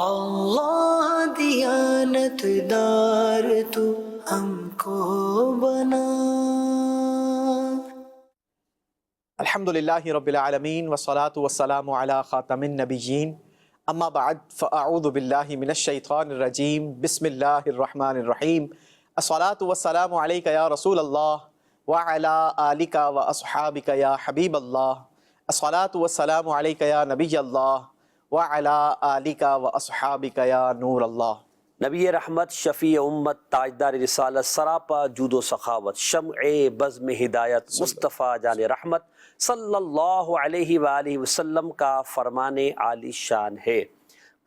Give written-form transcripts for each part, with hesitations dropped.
اللہ دیانت دار تو ہم کو بنا. الحمدللہ رب العالمین والصلاة والسلام علی خاتم النبیین اما بعد فاعوذ باللہ من الشیطان الرجیم بسم اللہ الرحمن الرحیم الصلاة والسلام علیک یا رسول اللہ وعلی آلک واصحابک یا حبیب اللہ الصلاة والسلام علیک یا نبی اللہ وعلی آلک واصحابک یا نور اللہ. نبی رحمت، شفیع امت، تاجدار رسالت، سراپا جود و سخاوت، شمع بزم ہدایت، مصطفیٰ جان رحمت صلی اللہ علیہ وآلہ وسلم کا فرمان عالی شان ہے.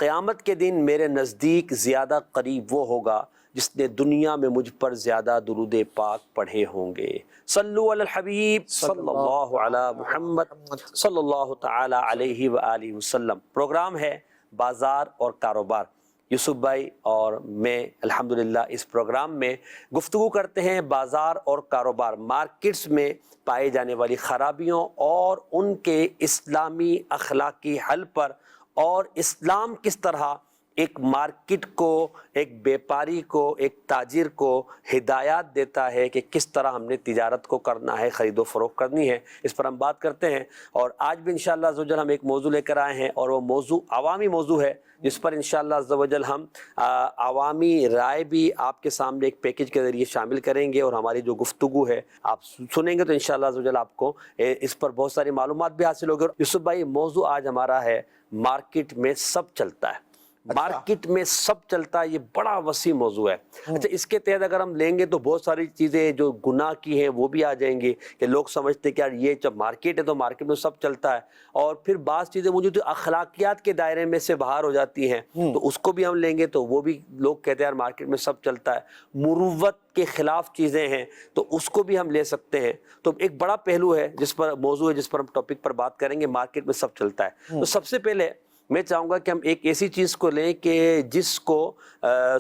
قیامت کے دن میرے نزدیک زیادہ قریب وہ ہوگا جس نے دنیا میں مجھ پر زیادہ درود پاک پڑھے ہوں گے. صلو علی الحبیب صلی اللہ علی محمد صلی اللہ تعالی علیہ وآلہ وسلم. پروگرام ہے بازار اور کاروبار. یوسف بھائی اور میں الحمدللہ اس پروگرام میں گفتگو کرتے ہیں بازار اور کاروبار، مارکیٹس میں پائے جانے والی خرابیوں اور ان کے اسلامی اخلاقی حل پر، اور اسلام کس طرح ایک مارکیٹ کو، ایک بیپاری کو، ایک تاجر کو ہدایات دیتا ہے کہ کس طرح ہم نے تجارت کو کرنا ہے، خرید و فروخت کرنی ہے. اس پر ہم بات کرتے ہیں، اور آج بھی انشاءاللہ عز و جل ہم ایک موضوع لے کر آئے ہیں، اور وہ موضوع عوامی موضوع ہے جس پر انشاءاللہ عز و جل ہم عوامی رائے بھی آپ کے سامنے ایک پیکج کے ذریعے شامل کریں گے، اور ہماری جو گفتگو ہے آپ سنیں گے تو انشاءاللہ عز و جل آپ کو اس پر بہت ساری معلومات بھی حاصل ہوگی. یوسف بھائی، موضوع آج ہمارا ہے مارکیٹ میں سب چلتا ہے. مارکیٹ میں سب چلتا ہے، یہ بڑا وسیع موضوع ہے. اچھا، اس کے تحت اگر ہم لیں گے تو بہت ساری چیزیں جو گناہ کی ہیں وہ بھی آ جائیں گی، کہ لوگ سمجھتے ہیں کہ یار یہ جب مارکیٹ ہے تو مارکیٹ میں سب چلتا ہے، اور پھر بعض چیزیں موجود اخلاقیات کے دائرے میں سے باہر ہو جاتی ہیں تو اس کو بھی ہم لیں گے تو وہ بھی لوگ کہتے ہیں یار مارکیٹ میں سب چلتا ہے. مروت کے خلاف چیزیں ہیں تو اس کو بھی ہم لے سکتے ہیں. تو ایک بڑا پہلو ہے جس پر موضوع ہے، جس پر ہم ٹاپک پر بات کریں گے، مارکیٹ میں سب چلتا ہے. تو سب سے پہلے میں چاہوں گا کہ ہم ایک ایسی چیز کو لیں کہ جس کو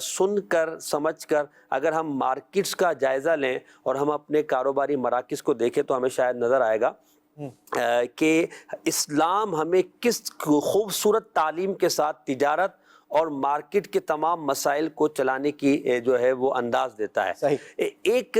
سن کر سمجھ کر اگر ہم مارکیٹس کا جائزہ لیں اور ہم اپنے کاروباری مراکز کو دیکھیں تو ہمیں شاید نظر آئے گا کہ اسلام ہمیں کس خوبصورت تعلیم کے ساتھ تجارت اور مارکیٹ کے تمام مسائل کو چلانے کی جو ہے وہ انداز دیتا ہے. ایک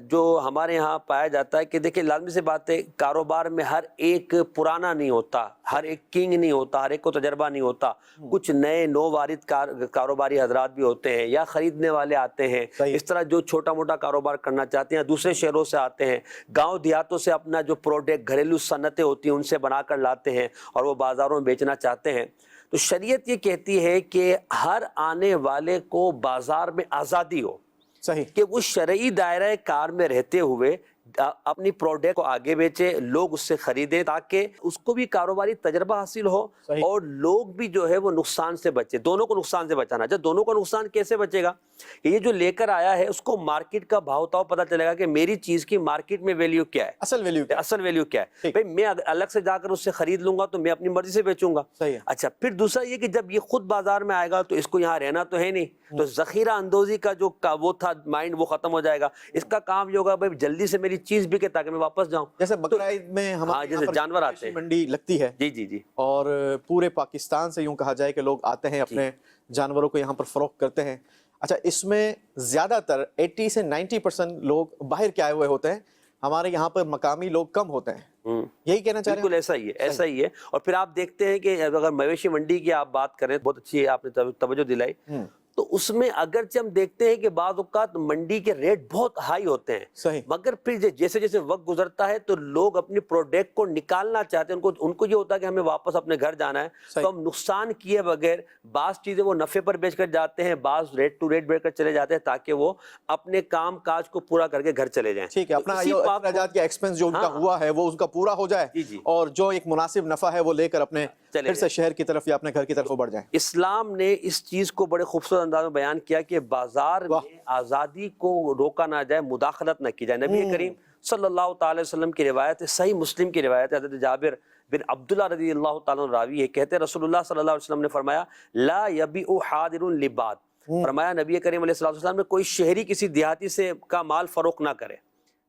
جو ہمارے ہاں پایا جاتا ہے کہ دیکھیں، لازمی سے بات ہے، کاروبار میں ہر ایک پرانا نہیں ہوتا، ہر ایک کنگ نہیں ہوتا، ہر ایک کو تجربہ نہیں ہوتا. کچھ نئے نو وارد کاروباری حضرات بھی ہوتے ہیں، یا خریدنے والے آتے ہیں. اس طرح جو چھوٹا موٹا کاروبار کرنا چاہتے ہیں دوسرے شہروں سے آتے ہیں، گاؤں دیہاتوں سے اپنا جو پروڈکٹ، گھریلو صنعتیں ہوتی ہیں ان سے بنا کر لاتے ہیں اور وہ بازاروں میں بیچنا چاہتے ہیں. تو شریعت یہ کہتی ہے کہ ہر آنے والے کو بازار میں آزادی ہو، کہ وہ شرعی دائرہ کار میں رہتے ہوئے اپنی پروڈکٹ کو آگے بیچے، لوگ اس سے خریدیں، تاکہ اس کو بھی کاروباری تجربہ حاصل ہو اور لوگ بھی جو ہے وہ نقصان سے بچے. دونوں کو نقصان سے بچانا. جب دونوں کو نقصان کیسے بچے گا؟ یہ جو لے کر آیا ہے اس کو مارکیٹ کا بھاؤ تاؤ پتہ چلے گا کہ میری چیز کی مارکیٹ میں ویلیو کیا ہے، اصل ویلیو کیا ہے. بھئی میں الگ سے جا کر اس سے خرید لوں گا تو میں اپنی مرضی سے بیچوں گا. اچھا، پھر دوسرا یہ کہ جب یہ خود بازار میں آئے گا تو اس کو یہاں رہنا تو ہے نہیں، تو ذخیرہ اندوزی کا جو وہ تھا مائنڈ وہ ختم ہو جائے گا. اس کا کام یہ ہوگا بھائی جلدی سے میری چیز بکے تاکہ میں واپس جاؤں. جیسے بقرعید میں ہمارے جیسے جانور آتے ہیں، منڈی لگتی ہے، جی اور پورے پاکستان سے یوں کہا جائے کہ لوگ آتے ہیں اپنے جانوروں کو یہاں پر فروخت کرتے ہیں. اچھا، اس میں زیادہ تر 80 سے 90% لوگ باہر کے آئے ہوئے ہوتے ہیں، ہمارے یہاں پر مقامی لوگ کم ہوتے ہیں. یہی کہنا چاہ رہے ہیں؟ بالکل ایسا ہی ہے، ایسا ہی ہے. اور پھر آپ دیکھتے ہیں کہ اگر مویشی منڈی کی آپ بات کریں، بہت اچھی آپ نے توجہ دلائی، تو اس میں اگرچہ ہم دیکھتے ہیں کہ بعض اوقات منڈی کے ریٹ بہت ہائی ہوتے ہیں، مگر پھر جیسے جیسے وقت گزرتا ہے تو لوگ اپنی پروڈکٹ کو نکالنا چاہتے ہیں. ان کو یہ ہوتا ہے کہ ہمیں واپس اپنے گھر جانا ہے، تو ہم نقصان کیے بغیر بعض چیزیں وہ نفع پر بیچ کر جاتے ہیں، بعض ریٹ ٹو ریٹ بیچ کر چلے جاتے ہیں تاکہ وہ اپنے کام کاج کو پورا کر کے گھر چلے جائیں. ٹھیک ہے، اپنا اخراجات کا ایکسپنس جو ان کا ہوا ہے وہ ان کا پورا ہو جائے، اور جو ایک مناسب نفع ہے وہ لے کر اپنے پھر سے شہر کی طرف یا اپنے گھر کی طرف بڑھ جائیں. اسلام نے اس چیز کو بڑے خوبصورت انداز میں بیان کیا کہ بازار میں آزادی کو روکا نہ جائے، مداخلت نہ کی جائے. نبی کریم صلی اللہ تعالی وسلم کی روایت ہے، صحیح مسلم کی روایت ہے، حضرت جابر بن عبداللہ رضی اللہ تعالیٰ راوی ہے، کہتے ہیں رسول اللہ صلی اللہ علیہ وسلم نے فرمایا لا یبیع حاضر لباد. فرمایا نبی کریم علیہ السلام نے کوئی شہری کسی دیہاتی سے کا مال فروخت نہ کرے.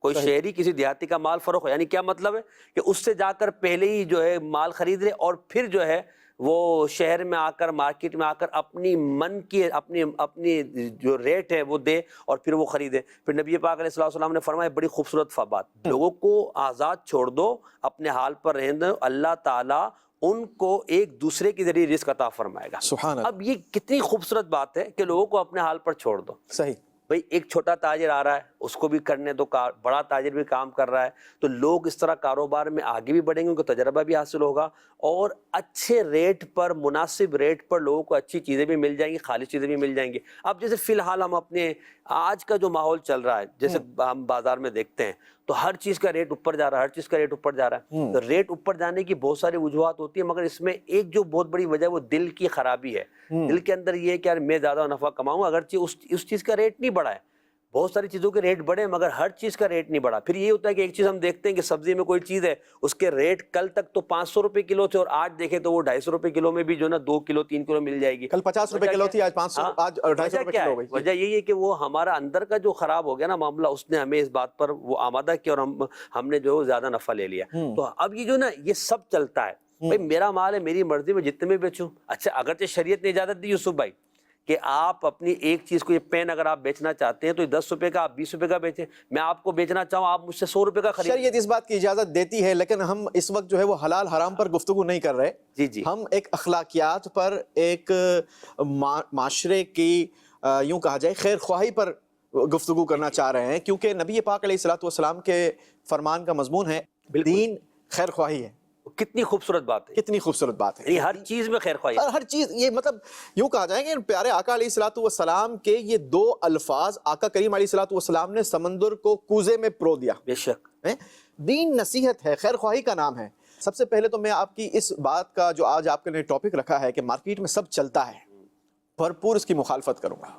کوئی شہری کسی دیہاتی کا مال فروخت، یعنی کیا مطلب ہے کہ اس سے جا کر پہلے ہی جو ہے مال خرید لے اور پھر جو ہے وہ شہر میں آ کر مارکیٹ میں آ کر اپنی من کی اپنی جو ریٹ ہے وہ دے اور پھر وہ خریدے. پھر نبی پاک علیہ الصلوۃ والسلام نے فرمایا بڑی خوبصورت بات, لوگوں کو آزاد چھوڑ دو, اپنے حال پر رہنے دو, اللہ تعالیٰ ان کو ایک دوسرے کے ذریعے رزق عطا فرمائے گا. سبحان اللہ. اب یہ کتنی خوبصورت بات ہے کہ لوگوں کو اپنے حال پر چھوڑ دو. صحیح. بھئی ایک چھوٹا تاجر آ رہا ہے, اس کو بھی کرنے دو, بڑا تاجر بھی کام کر رہا ہے, تو لوگ اس طرح کاروبار میں آگے بھی بڑھیں گے, ان کو تجربہ بھی حاصل ہوگا اور اچھے ریٹ پر, مناسب ریٹ پر لوگوں کو اچھی چیزیں بھی مل جائیں گی, خالص چیزیں بھی مل جائیں گی. اب جیسے فی الحال ہم اپنے آج کا جو ماحول چل رہا ہے, جیسے ہم بازار میں دیکھتے ہیں تو ہر چیز کا ریٹ اوپر جا رہا ہے, ہر چیز کا ریٹ اوپر جا رہا ہے. تو ریٹ اوپر جانے کی بہت ساری وجوہات ہوتی ہیں, مگر اس میں ایک جو بہت بڑی وجہ ہے وہ دل کی خرابی ہے. دل کے اندر یہ ہے کہ یار میں زیادہ نفع کماؤں, اگرچہ اس چیز کا ریٹ نہیں بڑھا ہے. بہت ساری چیزوں کے ریٹ بڑھے مگر ہر چیز کا ریٹ نہیں بڑھا. پھر یہ ہوتا ہے کہ ایک چیز ہم دیکھتے ہیں کہ سبزی میں کوئی چیز ہے, اس کے ریٹ کل تک تو 500 روپے کلو تھے اور آج دیکھیں تو وہ 250 روپے کلو میں بھی جو نا 2 کلو 3 کلو مل جائے گی. کل 50 روپے کلو تھی, آج 500, آج 250 روپے کلو ہو گئی. وجہ یہی ہے کہ وہ ہمارا اندر کا جو خراب ہو گیا نا معاملہ, اس نے ہمیں اس بات پر وہ آمادہ کیا اور ہم نے جو زیادہ نفع لے لیا. تو اب یہ جو نا یہ سب چلتا ہے, بھائی میرا مال ہے, میری مرضی میں جتنے میں بیچوں. اچھا اگرچہ شریعت نے اجازت دی یوسف بھائی کہ آپ اپنی ایک چیز کو, یہ پین اگر آپ بیچنا چاہتے ہیں تو 10 روپے کا آپ 20 روپے کا بیچیں, میں آپ کو بیچنا چاہوں آپ مجھ سے 100 روپے کا خرید. شریعت اس بات کی اجازت دیتی ہے, لیکن ہم اس وقت جو ہے وہ حلال حرام پر گفتگو نہیں کر رہے. جی ہم ایک اخلاقیات پر, ایک معاشرے کی یوں کہا جائے خیر خواہی پر گفتگو کرنا چاہ رہے ہیں, کیونکہ نبی پاک علیہ الصلوۃ والسلام کے فرمان کا مضمون ہے دین خیر خواہی ہے. کتنی خوبصورت بات ہے, کتنی خوبصورت بات ہے. یعنی ہر چیز میں خیر خواہی, ہر چیز, یہ مطلب یوں کہا جائے کہ پیارے آقا علیہ الصلوۃ والسلام کے یہ 2 الفاظ, آقا کریم علیہ الصلوۃ والسلام نے سمندر کو کوزے میں پرو دیا. بے شک دین نصیحت ہے, خیر خواہی کا نام ہے. سب سے پہلے تو میں آپ کی اس بات کا جو آج آپ کے لیے ٹاپک رکھا ہے کہ مارکیٹ میں سب چلتا ہے, بھرپور اس کی مخالفت کروں گا.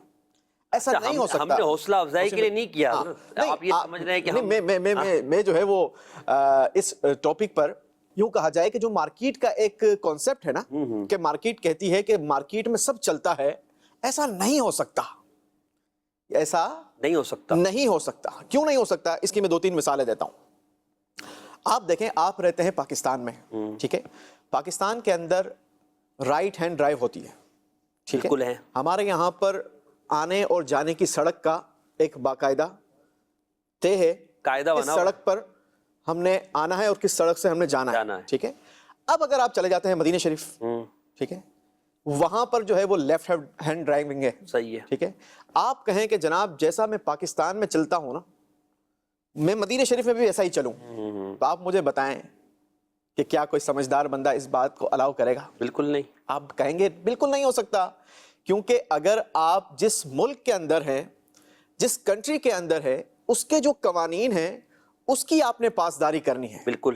ایسا نہیں ہو سکتا. ہم نے حوصلہ افزائی کے لیے نہیں کیا, آپ یہ سمجھ رہے ہیں کہ میں جو ہے وہ اس ٹاپک پر یوں کہا جائے کہ جو مارکیٹ کا ایک کانسیپٹ ہے نا, کہ مارکیٹ کہتی ہے کہ مارکیٹ میں سب چلتا ہے, ایسا نہیں ہو سکتا. ایسا نہیں ہو سکتا. نہیں ہو سکتا. کیوں نہیں ہو سکتا, اس کی میں 2-3 مثالیں دیتا ہوں. آپ دیکھیں, آپ رہتے ہیں پاکستان میں, ٹھیک ہے, پاکستان کے اندر رائٹ ہینڈ ڈرائیو ہوتی ہے, ٹھیک ہے. ہمارے یہاں پر آنے اور جانے کی سڑک کا ایک باقاعدہ طے ہے, قاعدہ اس سڑک پر ہم نے آنا ہے اور کس سڑک سے ہم نے جانا ہے, ٹھیک ہے. اب اگر آپ چلے جاتے ہیں مدینہ شریف, ٹھیک ہے, وہاں پر جو ہے وہ لیفٹ ہینڈ ڈرائیونگ ہے, صحیح ہے, ٹھیک ہے. آپ کہیں کہ جناب جیسا میں پاکستان میں چلتا ہوں نا, میں مدینہ شریف میں بھی ایسا ہی چلوں, تو آپ مجھے بتائیں کہ کیا کوئی سمجھدار بندہ اس بات کو الاؤ کرے گا؟ بالکل نہیں. آپ کہیں گے بالکل نہیں ہو سکتا, کیونکہ اگر آپ جس ملک کے اندر ہیں, جس کنٹری کے اندر ہے, اس کے جو قوانین ہیں اس کی آپ نے پاسداری کرنی ہے. بالکل.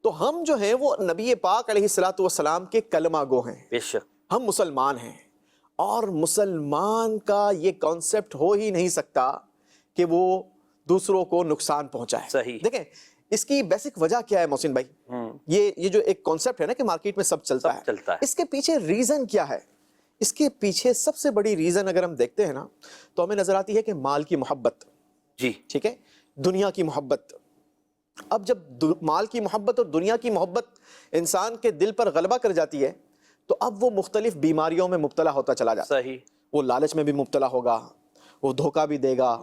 تو ہم جو ہیں وہ نبی پاک علیہ الصلوۃ والسلام کے کلمہ گو ہیں. بے شک. ہم مسلمان ہیں, اور مسلمان کا یہ کانسیپٹ ہو ہی نہیں سکتا کہ وہ دوسروں کو نقصان پہنچائے. صحیح. دیکھیں اس کی بیسک وجہ کیا ہے محسن بھائی, یہ جو ایک کانسیپٹ ہے نا کہ مارکیٹ میں سب چلتا ہے, اس کے پیچھے ریزن کیا ہے؟ اس کے پیچھے سب سے بڑی ریزن اگر ہم دیکھتے ہیں نا, تو ہمیں نظر آتی ہے کہ مال کی محبت. جی ٹھیک ہے, دنیا کی محبت. اب جب مال کی محبت اور دنیا کی محبت انسان کے دل پر غلبہ کر جاتی ہے, تو اب وہ مختلف بیماریوں میں مبتلا ہوتا چلا جاتا ہے. صحیح. وہ لالچ میں بھی مبتلا ہوگا, وہ دھوکہ بھی دے گا,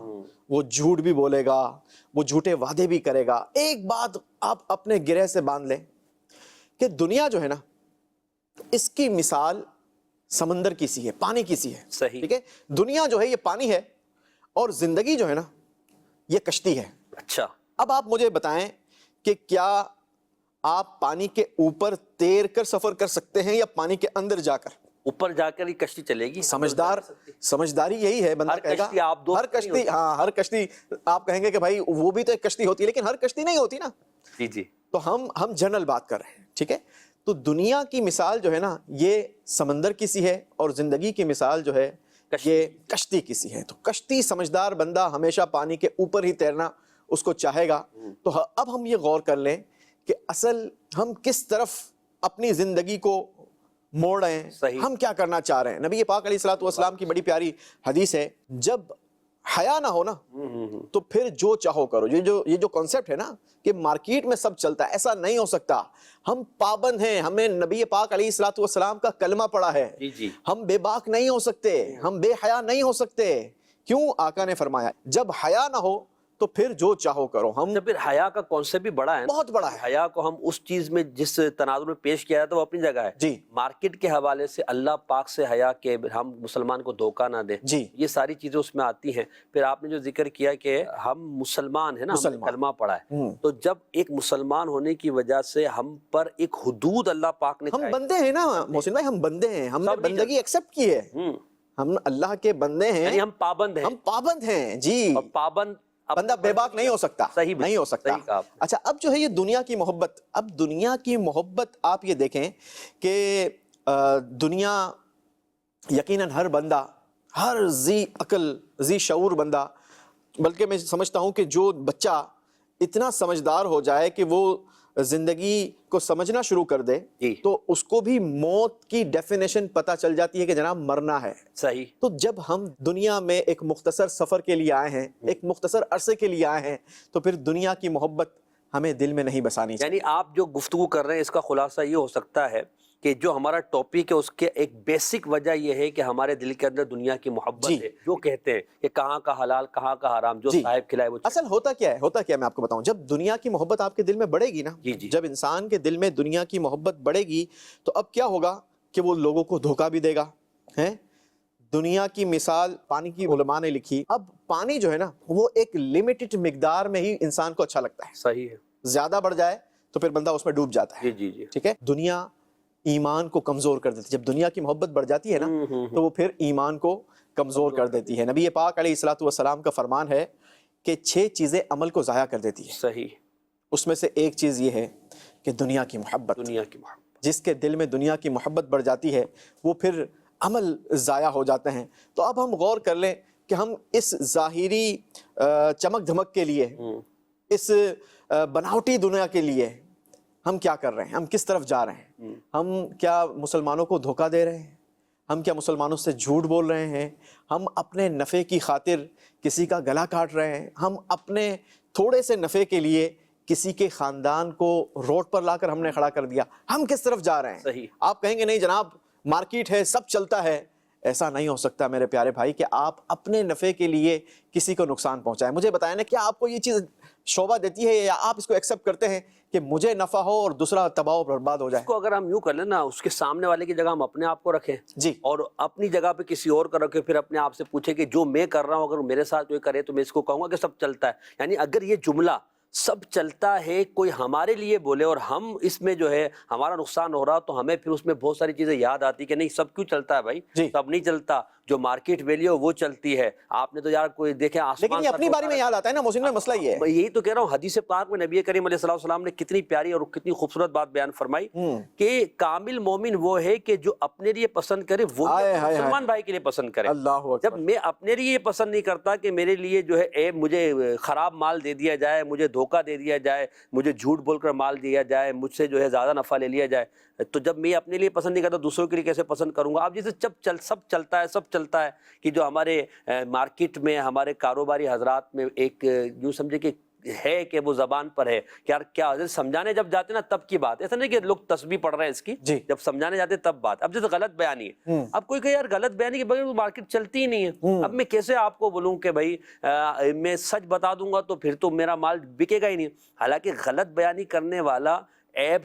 وہ جھوٹ بھی بولے گا, وہ جھوٹے وعدے بھی کرے گا. ایک بات آپ اپنے گرہ سے باندھ لیں کہ دنیا جو ہے نا, اس کی مثال سمندر کی سی ہے, پانی کی سی ہے. صحیح. ٹھیک ہے, دنیا جو ہے یہ پانی ہے, اور زندگی جو ہے نا یہ کشتی ہے. اچھا, اب آپ مجھے بتائیں کہ کیا آپ پانی کے اوپر تیر کر سفر کر سکتے ہیں یا پانی کے اندر جا کر؟ اوپر جا کر ہی کشتی چلے گی. سمجھداری یہی ہے. بندہ کہے گا ہر کشتی آپ کہیں گے کہ بھائی وہ بھی تو ایک کشتی ہوتی ہے, لیکن ہر کشتی نہیں ہوتی نا. جی جی. تو ہم جنرل بات کر رہے ہیں, ٹھیک ہے. تو دنیا کی مثال جو ہے نا یہ سمندر کی سی ہے, اور زندگی کی مثال جو ہے یہ کشتی کی سی ہے. تو کشتی سمجھدار بندہ ہمیشہ پانی کے اوپر ہی تیرنا اس کو چاہے گا. تو اب ہم یہ غور کر لیں کہ اصل ہم کس طرف اپنی زندگی کو موڑ رہے ہیں, ہم کیا کرنا چاہ رہے ہیں. نبی پاک علیہ الصلوۃ والسلام کی بڑی پیاری حدیث ہے, جب حیا نہ ہو نا تو پھر جو چاہو کرو. یہ جو کانسیپٹ ہے نا کہ مارکیٹ میں سب چلتا ہے, ایسا نہیں ہو سکتا. ہم پابند ہیں, ہمیں نبی پاک علیہ الصلوۃ والسلام کا کلمہ پڑھا ہے. ہم بے باک نہیں ہو سکتے, ہم بے حیا نہیں ہو سکتے. کیوں؟ آقا نے فرمایا جب حیا نہ ہو تو پھر جو چاہو کرو. ہم پھر حیا کا کانسیپٹ بھی بڑا ہے, بہت بڑا ہے. حیا کو ہم اس چیز میں جس تناظر میں پیش کیا ہے تو وہ اپنی جگہ ہے. جی. مارکیٹ کے حوالے سے اللہ پاک سے حیا کہ ہم مسلمان کو دھوکہ نہ دیں, جی, یہ ساری چیزیں اس میں آتی ہیں. پھر آپ نے جو ذکر کیا کہ ہم مسلمان ہیں نا, ہم نے کلمہ پڑھا ہے, تو جب ایک مسلمان ہونے کی وجہ سے ہم پر ایک حدود اللہ پاک نے, ہم بندے ہیں نا محسن بھائی, ہم بندے ہیں, ہم نے بندگی ایکسپٹ کی ہے, ہم اللہ کے بندے ہیں, یعنی ہم پابند ہیں, ہم پابند ہیں. جی, اور پابند بندہ بے باک نہیں ہو سکتا, صحیح نہیں ہو سکتا. اچھا, اب جو ہے یہ دنیا کی محبت, اب دنیا کی محبت آپ یہ دیکھیں کہ دنیا یقیناً ہر بندہ, ہر ذی عقل ذی شعور بندہ, بلکہ میں سمجھتا ہوں کہ جو بچہ اتنا سمجھدار ہو جائے کہ وہ زندگی کو سمجھنا شروع کر دے تو اس کو بھی موت کی ڈیفینیشن پتہ چل جاتی ہے کہ جناب مرنا ہے. صحیح. تو جب ہم دنیا میں ایک مختصر سفر کے لیے آئے ہیں, ایک مختصر عرصے کے لیے آئے ہیں, تو پھر دنیا کی محبت ہمیں دل میں نہیں بسانی چاہیے. یعنی آپ جو گفتگو کر رہے ہیں اس کا خلاصہ یہ ہو سکتا ہے کہ جو ہمارا ٹاپک ہے اس کے ایک بیسک وجہ یہ ہے کہ ہمارے دل کے اندر دنیا کی محبت ہے. جو کہتے ہیں کہ کہاں کا حلال کہاں کا حرام, جو صاحب کھلائے وہ. اصل ہوتا کیا ہے میں آپ کو بتاؤں, جب دنیا کی محبت آپ کے دل میں بڑھے گی نا, جب انسان کے دل میں دنیا کی محبت بڑھے گی تو اب کیا ہوگا کہ وہ لوگوں کو دھوکہ بھی دے گا. دنیا کی مثال پانی کی علماء نے لکھی. اب پانی جو ہے نا وہ ایک لمیٹڈ مقدار میں ہی انسان کو اچھا لگتا ہے. صحیح ہے. زیادہ بڑھ جائے تو پھر بندہ اس میں ڈوب جاتا ہے. جی. ٹھیک ہے. دنیا ایمان کو کمزور کر دیتی ہے. جب دنیا کی محبت بڑھ جاتی ہے نا تو وہ پھر ایمان کو کمزور کر دیتی ہے. نبی پاک علیہ الصلوۃ والسلام کا فرمان ہے کہ 6 چیزیں عمل کو ضائع کر دیتی ہیں. صحیح. اس میں سے ایک چیز یہ ہے کہ دنیا کی محبت. دنیا کی محبت, جس کے دل میں دنیا کی محبت بڑھ جاتی ہے وہ پھر عمل ضائع ہو جاتے ہیں. تو اب ہم غور کر لیں کہ ہم اس ظاہری چمک دھمک کے لیے, اس بناوٹی دنیا کے لیے ہم کیا کر رہے ہیں, ہم کس طرف جا رہے ہیں. ہم کیا مسلمانوں کو دھوکہ دے رہے ہیں, ہم کیا مسلمانوں سے جھوٹ بول رہے ہیں, ہم اپنے نفع کی خاطر کسی کا گلا کاٹ رہے ہیں, ہم اپنے تھوڑے سے نفع کے لیے کسی کے خاندان کو روڈ پر لا کر ہم نے کھڑا کر دیا. ہم کس طرف جا رہے ہیں؟ صحیح. آپ کہیں گے نہیں جناب مارکیٹ ہے, سب چلتا ہے. ایسا نہیں ہو سکتا میرے پیارے بھائی کہ آپ اپنے نفع کے لیے کسی کو نقصان پہنچائیں. مجھے بتائیں نا, کیا آپ کو یہ چیز شوبہ دیتی ہے یا آپ اس کو ایکسیپٹ کرتے ہیں کہ مجھے نفع ہو اور دوسرا تباہ و برباد ہو جائے؟ اس کو اگر ہم یوں کر لیں نا, اس کے سامنے والے کی جگہ ہم اپنے آپ کو رکھیں جی, اور اپنی جگہ پہ کسی اور کو رکھیں, پھر اپنے آپ سے پوچھیں کہ جو میں کر رہا ہوں اگر میرے ساتھ کوئی کرے تو میں اس کو کہوں گا کہ سب چلتا ہے. یعنی اگر یہ جملہ سب چلتا ہے کوئی ہمارے لیے بولے اور ہم اس میں جو ہے ہمارا نقصان ہو رہا, تو ہمیں پھر اس میں بہت ساری چیزیں یاد آتی کہ نہیں سب کیوں چلتا ہے بھائی, سب نہیں چلتا. جو مارکیٹ ویلیو وہ چلتی ہے. آپ نے تو یار کوئی دیکھیں آسمان, لیکن یہ اپنی باری میں یاد آتا ہے نا محسن بھائی, مسئلہ یہ ہے. میں یہی تو کہہ رہا ہوں, حدیث پاک میں نبی کریم علیہ الصلوۃ والسلام نے کتنی پیاری اور کتنی خوبصورت بات بیان فرمائی کہ کامل مومن وہ ہے کہ جو اپنے لیے پسند کرے وہ مسلمان بھائی کے لیے پسند کرے. جب میں اپنے لیے پسند نہیں کرتا کہ میرے لیے جو ہے مجھے خراب مال دے دیا جائے, مجھے دھوکہ دے دیا جائے, مجھے جھوٹ بول کر مال دیا جائے, مجھ سے جو ہے زیادہ نفع لے لیا جائے, تو جب میں اپنے لیے پسند نہیں کرتا دوسروں کے لیے کیسے پسند کروں گا. اب جیسے سب چلتا ہے کہ جو ہمارے مارکیٹ میں ہمارے کاروباری حضرات میں ایک یوں سمجھے کہ ہے کہ وہ زبان پر ہے کہ یار کیا سمجھانے جب جاتے نا تب کی بات, ایسا نہیں کہ لوگ تسبیح پڑھ رہے ہیں اس کی, جب سمجھانے جاتے تب بات. اب جیسے غلط بیانی ہے, اب کوئی کہ یار غلط بیانی کے بغیر مارکیٹ چلتی ہی نہیں ہے. اب میں کیسے آپ کو بولوں کہ بھائی میں سچ بتا دوں گا تو پھر تو میرا مال بکے گا ہی نہیں. حالانکہ غلط بیانی کرنے والا, ایب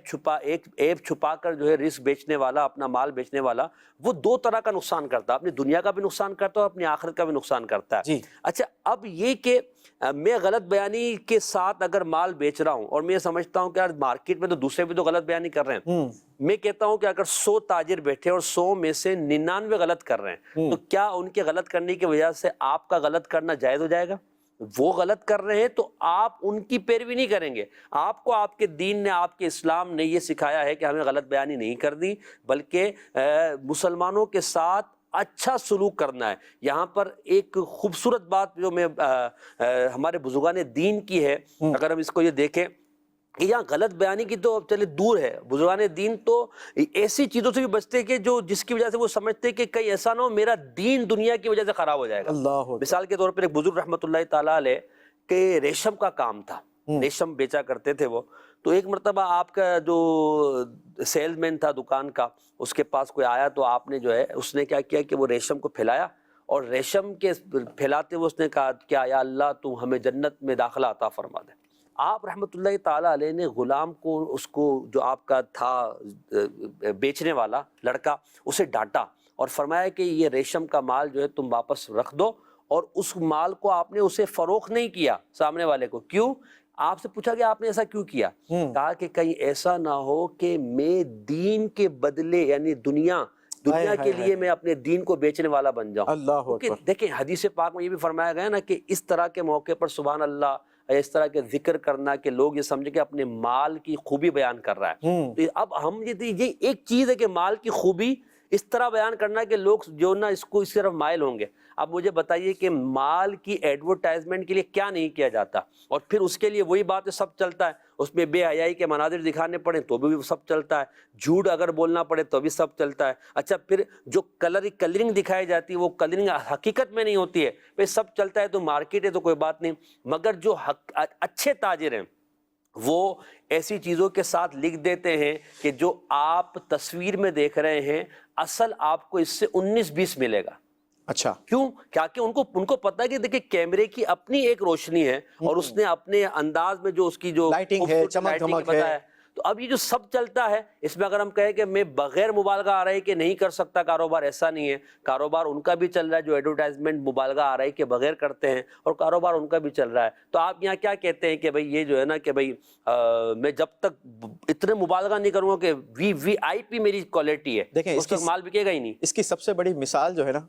چھپا کر جو ہے رزق بیچنے والا, اپنا مال بیچنے والا, وہ 2 طرح کا نقصان کرتا ہے. اپنی دنیا کا بھی نقصان کرتا ہے اور اپنی آخرت کا بھی نقصان کرتا ہے. اچھا, اب یہ کہ میں غلط بیانی کے ساتھ اگر مال بیچ رہا ہوں اور میں سمجھتا ہوں کہ یار مارکیٹ میں تو دوسرے بھی تو غلط بیانی کر رہے ہیں, میں کہتا ہوں کہ اگر 100 تاجر بیٹھے اور 100 میں سے 99 غلط کر رہے ہیں, تو کیا ان کے غلط کرنے کی وجہ سے آپ کا غلط کرنا جائز ہو جائے گا؟ وہ غلط کر رہے ہیں تو آپ ان کی پیروی نہیں کریں گے. آپ کو آپ کے دین نے, آپ کے اسلام نے یہ سکھایا ہے کہ ہمیں غلط بیانی نہیں کرنی, بلکہ مسلمانوں کے ساتھ اچھا سلوک کرنا ہے. یہاں پر ایک خوبصورت بات جو میں ہمارے بزرگان دین کی ہے, اگر ہم اس کو یہ دیکھیں کہ یہاں غلط بیانی کی تو چلے دور ہے، بزرگان دین تو ایسی چیزوں سے بھی بچتے کہ جو جس کی وجہ سے وہ سمجھتے کہ کہیں ایسا نہ ہو میرا دین دنیا کی وجہ سے خراب ہو جائے گا۔ اللہ اکبر۔ مثال کے طور پر ایک بزرگ رحمۃ اللہ تعالیٰ علیہ کہ ریشم کا کام تھا، ریشم بیچا کرتے تھے وہ، تو ایک مرتبہ آپ کا جو سیلز مین تھا دکان کا، اس کے پاس کوئی آیا تو آپ نے جو ہے اس نے کیا کیا کہ وہ ریشم کو پھیلایا، اور ریشم کے پھیلاتے ہوئے اس نے کہا کیا یا اللہ تو ہمیں جنت میں داخلہ عطا فرما دے۔ آپ رحمۃ اللہ تعالیٰ علیہ نے غلام کو، اس کو جو آپ کا تھا بیچنے والا لڑکا، اسے ڈانٹا اور فرمایا کہ یہ ریشم کا مال جو ہے تم واپس رکھ دو، اور اس مال کو آپ نے اسے فروخت نہیں کیا سامنے والے کو۔ کیوں؟ آپ سے پوچھا کہ آپ نے ایسا کیوں کیا؟ کہا کہ کہیں ایسا نہ ہو کہ میں دین کے بدلے یعنی دنیا کے لیے میں اپنے دین کو بیچنے والا بن جاؤں۔ اللہ اکبر۔ دیکھیں حدیث پاک میں یہ بھی فرمایا گیا نا کہ اس طرح کے موقع پر سبحان اللہ اس طرح کے ذکر کرنا کہ لوگ یہ سمجھے کہ اپنے مال کی خوبی بیان کر رہا ہے۔ تو اب ہم یہ ایک چیز ہے کہ مال کی خوبی اس طرح بیان کرنا کہ لوگ جو نا اس کو اس طرف مائل ہوں گے۔ اب مجھے بتائیے کہ مال کی ایڈورٹائزمنٹ کے لیے کیا نہیں کیا جاتا، اور پھر اس کے لیے وہی بات سب چلتا ہے، اس میں بے حیائی کے مناظر دکھانے پڑے تو بھی سب چلتا ہے، جھوٹ اگر بولنا پڑے تو بھی سب چلتا ہے۔ اچھا پھر جو کلرنگ دکھائی جاتی ہے وہ کلرنگ حقیقت میں نہیں ہوتی ہے، پھر سب چلتا ہے تو مارکیٹ ہے تو کوئی بات نہیں، مگر جو اچھے تاجر ہیں وہ ایسی چیزوں کے ساتھ لکھ دیتے ہیں کہ جو آپ تصویر میں دیکھ رہے ہیں اصل آپ کو اس سے 19-20 ملے گا۔ اچھا کیوں؟ کیا کہ ان کو پتا ہے کہ دیکھیں کیمرے کی اپنی ایک روشنی ہے اور اس نے اپنے انداز میں جو اس کی جو لائٹنگ ہے، چمک دھمک ہے۔ تو اب یہ جو سب چلتا ہے اس میں اگر ہم کہیں کہ میں بغیر مبالغہ آ رہا ہے کہ نہیں کر سکتا کاروبار، ایسا نہیں ہے، کاروبار ان کا بھی چل رہا ہے جو ایڈورٹائزمنٹ مبالغہ آ رہا ہے کہ بغیر کرتے ہیں، اور کاروبار ان کا بھی چل رہا ہے۔ تو آپ یہاں کیا کہتے ہیں کہ بھئی یہ جو ہے نا کہ بھئی میں جب تک اتنے مبالغہ نہیں کروں گا کہ وی آئی پی میری کوالٹی ہے، دیکھیں اس تک مال بکے گا ہی نہیں۔ اس کی سب سے بڑی مثال جو ہے نا،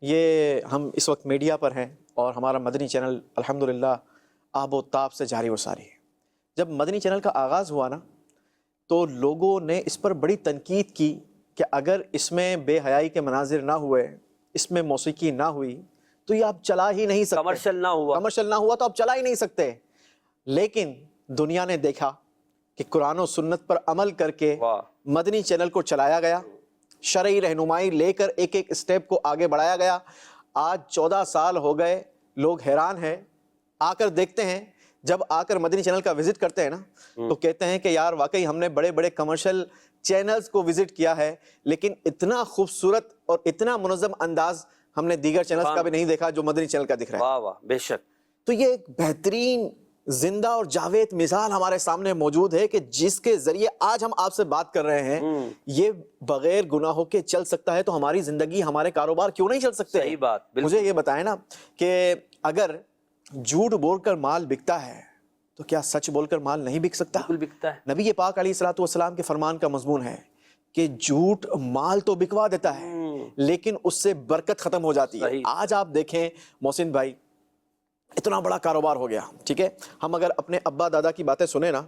یہ ہم اس وقت میڈیا پر ہیں اور ہمارا مدنی چینل الحمدللہ آب و تاب سے جاری و ساری ہے۔ جب مدنی چینل کا آغاز ہوا نا تو لوگوں نے اس پر بڑی تنقید کی کہ اگر اس میں بے حیائی کے مناظر نہ ہوئے، اس میں موسیقی نہ ہوئی تو یہ آپ چلا ہی نہیں سکتے، کمرشل نہ ہوا تو آپ چلا ہی نہیں سکتے۔ لیکن دنیا نے دیکھا کہ قرآن و سنت پر عمل کر کے مدنی چینل کو چلایا گیا، شرعی رہنمائی لے کر ایک ایک اسٹیپ کو آگے بڑھایا گیا۔ آج 14 سال ہو گئے، لوگ حیران ہیں، آ کر دیکھتے ہیں، جب آ کر مدنی چینل کا وزٹ کرتے ہیں نا تو کہتے ہیں کہ یار واقعی ہم نے بڑے بڑے کمرشل چینلز کو وزٹ کیا ہے لیکن اتنا خوبصورت اور اتنا منظم انداز ہم نے دیگر چینلز کا بھی نہیں دیکھا جو مدنی چینل کا دکھ رہا ہے۔ واہ واہ، بے شک۔ تو یہ ایک بہترین زندہ اور جاوید مثال ہمارے سامنے موجود ہے کہ جس کے ذریعے آج ہم آپ سے بات کر رہے ہیں، یہ بغیر گناہوں کے چل سکتا ہے تو ہماری زندگی، ہمارے کاروبار کیوں نہیں چل سکتے؟ صحیح بات۔ مجھے یہ بتائیں نا کہ اگر جھوٹ بول کر مال بکتا ہے تو کیا سچ بول کر مال نہیں بک سکتا؟ بالکل بکتا ہے۔ نبی پاک علیہ الصلوۃ والسلام کے فرمان کا مضمون ہے کہ جھوٹ مال تو بکوا دیتا ہے لیکن اس سے برکت ختم ہو جاتی ہے۔ آج آپ دیکھیں محسن بھائی، اتنا بڑا کاروبار ہو گیا، ٹھیک ہے، ہم اگر اپنے ابا دادا کی باتیں سنیں نا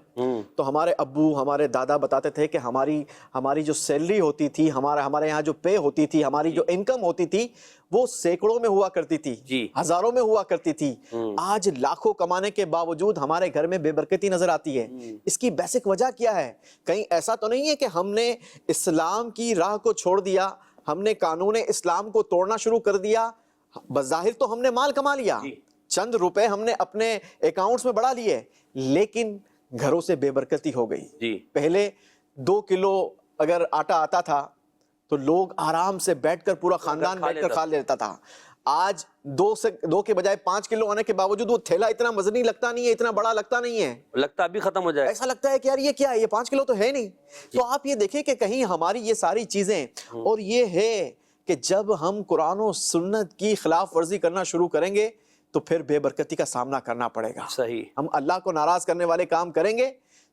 تو ہمارے ابو، ہمارے دادا بتاتے تھے کہ ہماری جو سیلری ہوتی تھی، ہمارے یہاں جو پے ہوتی تھی، ہماری جو انکم ہوتی تھی وہ سینکڑوں میں ہوا کرتی تھی، ہزاروں میں ہوا کرتی تھی۔ آج لاکھوں کمانے کے باوجود ہمارے گھر میں بے برکتی نظر آتی ہے۔ اس کی بیسک وجہ کیا ہے؟ کہیں ایسا تو نہیں ہے کہ ہم نے اسلام کی راہ کو چھوڑ دیا، ہم نے قانون اسلام کو توڑنا شروع کر دیا؟ بظاہر تو ہم نے مال کما لیا، چند روپے ہم نے اپنے اکاؤنٹس میں بڑھا لیے، لیکن گھروں سے بے برکتی ہو گئی۔ پہلے 2 کلو اگر آٹا آتا تھا تو لوگ آرام سے بیٹھ کر، پورا خاندان بیٹھ کر کھا لیتا تھا۔ آج 2 کے بجائے 5 کلو آنے کے باوجود وہ تھیلا اتنا وزنی لگتا نہیں ہے، اتنا بڑا لگتا نہیں ہے، لگتا ابھی ختم ہو جائے، ایسا لگتا ہے کہ یار یہ کیا ہے، یہ 5 کلو تو ہے نہیں۔ تو آپ یہ دیکھیں کہ کہیں ہماری یہ ساری چیزیں، اور یہ ہے کہ جب ہم قرآن و سنت کی خلاف ورزی کرنا شروع کریں گے تو پھر بے برکتی کا سامنا کرنا پڑے گا۔ صحیح، ہم اللہ کو ناراض کرنے والے کام کریں گے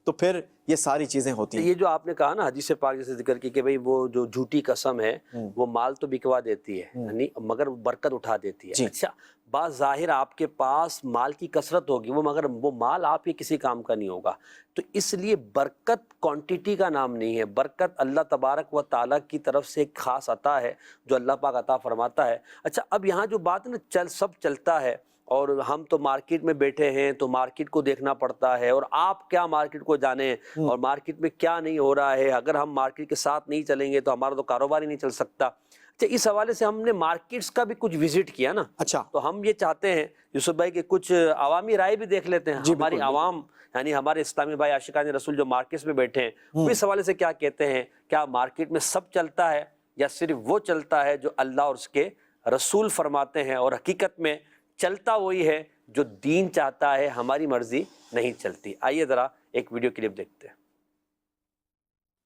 تو پھر یہ ساری چیزیں ہوتی ہیں۔ یہ جو آپ نے کہا نا حدیث پاک جیسے ذکر کی کہ بھئی وہ جو جھوٹی قسم ہے وہ مال تو بکوا دیتی ہے مگر برکت اٹھا دیتی ہے۔ اچھا، بات ظاہر آپ کے پاس مال کی کثرت ہوگی مگر وہ مال آپ کے کسی کام کا نہیں ہوگا، تو اس لیے برکت کوانٹیٹی کا نام نہیں ہے، برکت اللہ تبارک و تعالیٰ کی طرف سے ایک خاص عطا ہے جو اللہ پاک عطا فرماتا ہے۔ اچھا، اب یہاں جو بات ہے نا سب چلتا ہے اور ہم تو مارکیٹ میں بیٹھے ہیں تو مارکیٹ کو دیکھنا پڑتا ہے، اور آپ کیا مارکیٹ کو جانیں اور مارکیٹ میں کیا نہیں ہو رہا ہے، اگر ہم مارکیٹ کے ساتھ نہیں چلیں گے تو ہمارا تو کاروبار ہی نہیں چل سکتا۔ اچھا، اس حوالے سے ہم نے مارکیٹس کا بھی کچھ وزٹ کیا نا، اچھا تو ہم یہ چاہتے ہیں یوسف بھائی کہ کچھ عوامی رائے بھی دیکھ لیتے ہیں، ہماری عوام یعنی ہمارے اسلامی بھائی عاشقان رسول جو مارکیٹس میں بیٹھے ہیں وہ اس حوالے سے کیا کہتے ہیں، کیا مارکیٹ میں سب چلتا ہے یا صرف وہ چلتا ہے جو اللہ اور اس کے رسول فرماتے ہیں، اور حقیقت میں چلتا وہی ہے جو دین چاہتا ہے، ہماری مرضی نہیں چلتی۔ آئیے ذرا ایک ویڈیو کلپ دیکھتے ہیں۔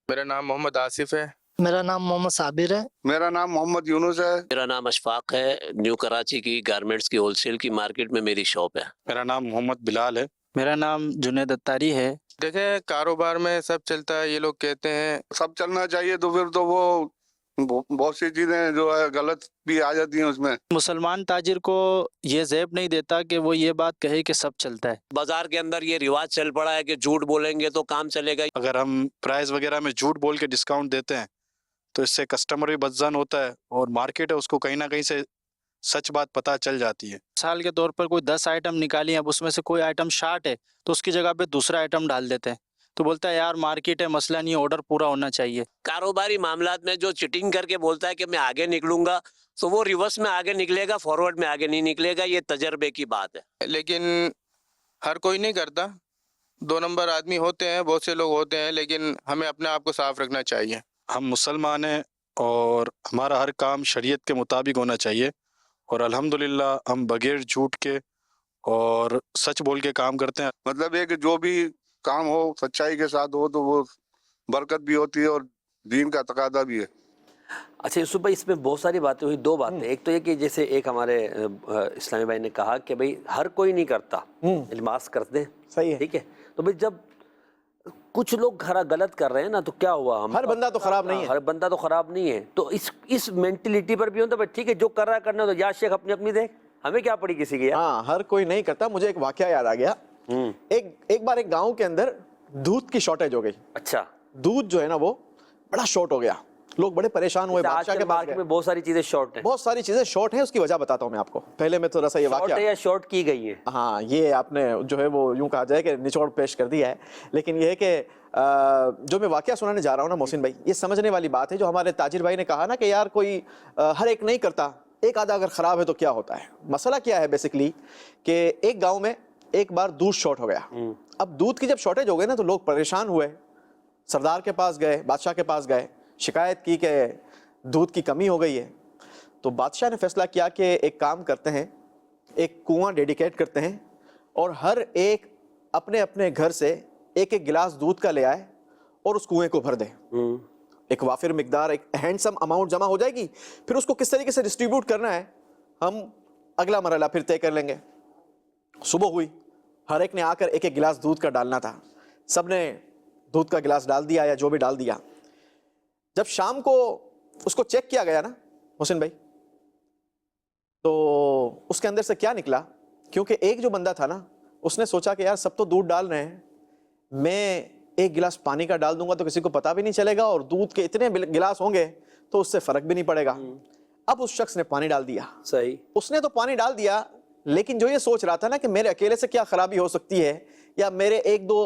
میرا نام محمد آصف ہے۔ میرا نام محمد صابر ہے۔ میرا نام محمد یونس ہے۔ میرا نام اشفاق ہے، نیو کراچی کی گارمنٹس کی ہول سیل کی مارکیٹ میں میری شاپ ہے۔ میرا نام محمد بلال ہے۔ میرا نام جنید اتاری ہے۔ دیکھیں، کاروبار میں سب چلتا ہے، یہ لوگ کہتے ہیں سب چلنا چاہیے تو پھر تو وہ بہت سی چیزیں جو ہے غلط بھی آ جاتی ہیں اس میں۔ مسلمان تاجر کو یہ زیب نہیں دیتا کہ وہ یہ بات کہے کہ سب چلتا ہے۔ بازار کے اندر یہ رواج چل پڑا ہے کہ جھوٹ بولیں گے تو کام چلے گا۔ اگر ہم پرائز وغیرہ میں جھوٹ بول کے ڈسکاؤنٹ دیتے ہیں تو اس سے کسٹمر بھی بدظن ہوتا ہے، اور مارکیٹ ہے اس کو کہیں نہ کہیں سے سچ بات پتہ چل جاتی ہے۔ مثال کے طور پر کوئی 10 آئٹم نکالی، اب اس میں سے کوئی آئٹم شارٹ ہے تو اس کی جگہ پہ دوسرا آئٹم ڈال دیتے ہیں، تو بولتا ہے یار مارکیٹ ہے، مسئلہ نہیں، آرڈر پورا ہونا چاہیے۔ کاروباری معاملات میں جو چیٹنگ کر کے بولتا ہے کہ میں آگے نکلوں گا، تو وہ ریورس میں آگے نکلے گا، فارورڈ میں آگے نہیں نکلے گا۔ یہ تجربے کی بات ہے۔ لیکن ہر کوئی نہیں کرتا، 2 نمبر آدمی ہوتے ہیں، بہت سے لوگ ہوتے ہیں، لیکن ہمیں اپنے آپ کو صاف رکھنا چاہیے۔ ہم مسلمان ہیں اور ہمارا ہر کام شریعت کے مطابق ہونا چاہیے، اور الحمدللہ ہم بغیر جھوٹ کے اور سچ بول کے کام کرتے ہیں۔ مطلب ہے کہ جو بھی کام ہو سچائی کے ساتھ ہو تو وہ برکت بھی ہوتی ہے اور دین کا تقاضا بھی ہے۔ اچھا یوسف بھائی، اس میں بہت ساری باتیں ہوئی، 2 باتیں۔ ایک تو یہ کہ جیسے ایک ہمارے اسلامی بھائی نے کہا کہ بھئی ہر کوئی نہیں کرتا، التماس کرتے ہیں، صحیح ہے، ٹھیک ہے، تو بھئی جب کچھ لوگ غلط کر رہے ہیں نا تو کیا ہوا، ہر بندہ تو خراب نہیں ہے، ہر بندہ تو خراب نہیں ہے، تو اس مینٹلٹی پر بھی ہوتا ہے ٹھیک ہے، جو کر رہا ہے کرنا، تو یا شیخ اپنی اپنی دیکھ، ہمیں کیا پڑی کسی کی۔ ہاں ہر کوئی نہیں کرتا۔ مجھے ایک واقعہ یاد آ گیا، ایک بار ایک گاؤں کے اندر دودھ کی شارٹیج ہو گئی۔ اچھا، دودھ جو ہے نا وہ بڑا شارٹ ہو گیا، لوگ بڑے پریشان ہوئے، بادشاہ کے پاس مارکیٹ میں بہت ساری چیزیں شارٹ ہیں، بہت ساری چیزیں شارٹ ہیں۔ اس کی وجہ بتاتا ہوں میں آپ کو، پہلے میں تھوڑا سا یہ شارٹ واقعہ ہے یا شارٹ کی گئی ہے، ہاں یہ آپ نے جو ہے وہ یوں کہا جائے کہ نچوڑ پیش کر دیا ہے، لیکن یہ ہے کہ جو میں واقعہ سنانے جا رہا ہوں نا محسن بھائی، یہ سمجھنے والی بات ہے۔ جو ہمارے تاجر بھائی نے کہا نا کہ یار کوئی ہر ایک نہیں کرتا، ایک آدھا اگر خراب ہے تو کیا ہوتا ہے۔ مسئلہ کیا ہے بیسکلی کہ ایک گاؤں میں ایک بار دودھ شارٹ ہو گیا۔ اب دودھ کی جب شارٹیج ہو گئی نا تو لوگ پریشان ہوئے، سردار کے پاس گئے، بادشاہ کے پاس گئے، شکایت کی کہ دودھ کی کمی ہو گئی ہے۔ تو بادشاہ نے فیصلہ کیا کہ ایک کام کرتے ہیں، ایک کنواں ڈیڈیکیٹ کرتے ہیں، اور ہر ایک اپنے اپنے گھر سے ایک ایک گلاس دودھ کا لے آئے اور اس کنویں کو بھر دے۔ ایک وافر مقدار، ایک ہینڈسم اماؤنٹ جمع ہو جائے گی، پھر اس کو کس طریقے سے ڈسٹریبیوٹ کرنا ہے ہم اگلا مرحلہ پھر طے کر لیں گے۔ صبح ہوئی، ہر ایک نے آ کر ایک ایک گلاس دودھ کا ڈالنا تھا، سب نے دودھ کا گلاس ڈال دیا یا جو بھی ڈال دیا۔ جب شام کو اس کو چیک کیا گیا نا حسین بھائی، تو اس کے اندر سے کیا نکلا، کیونکہ ایک جو بندہ تھا نا اس نے سوچا کہ یار سب تو دودھ ڈال رہے ہیں، میں ایک گلاس پانی کا ڈال دوں گا تو کسی کو پتہ بھی نہیں چلے گا، اور دودھ کے اتنے گلاس ہوں گے تو اس سے فرق بھی نہیں پڑے گا۔ اب اس شخص نے پانی ڈال دیا، صحیح، اس نے تو پانی ڈال دیا، لیکن جو یہ سوچ رہا تھا نا کہ میرے اکیلے سے کیا خرابی ہو سکتی ہے، یا میرے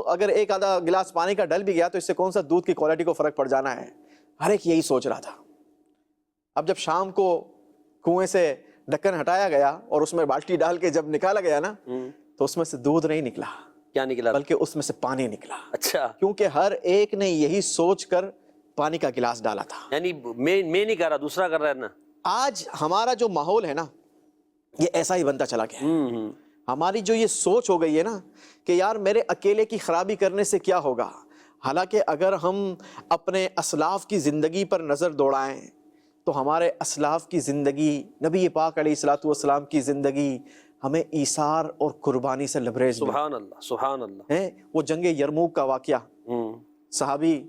اگر ایک آدھا گلاس پانی کا ڈل بھی گیا تو اس سے کون سا دودھ کی کوالٹی کو فرق پڑ جانا ہے، ہر ایک یہی سوچ رہا تھا۔ اب جب شام کو کنویں سے ڈھکن ہٹایا گیا اور اس میں بالٹی ڈال کے جب نکالا گیا نا تو اس میں سے دودھ نہیں نکلا، کیا نکلا، بلکہ اس میں سے پانی نکلا۔ اچھا، کیونکہ ہر ایک نے یہی سوچ کر پانی کا گلاس ڈالا تھا۔ یعنی میں نہیں کر رہا، دوسرا کر رہا ہے نا۔ آج ہمارا جو ماحول ہے نا یہ ایسا ہی بنتا چلا گیا ہے۔ ہماری جو یہ سوچ ہو گئی ہے نا کہ یار میرے اکیلے کی خرابی کرنے سے کیا ہوگا، حالانکہ اگر ہم اپنے اسلاف کی زندگی پر نظر دوڑائیں تو ہمارے اسلاف کی زندگی، نبی پاک علیہ الصلوۃ والسلام کی زندگی ہمیں ایثار اور قربانی سے لبریز سبحان اللہ، سبحان اللہ ہے۔ وہ جنگ یرموک کا واقعہ، صحابی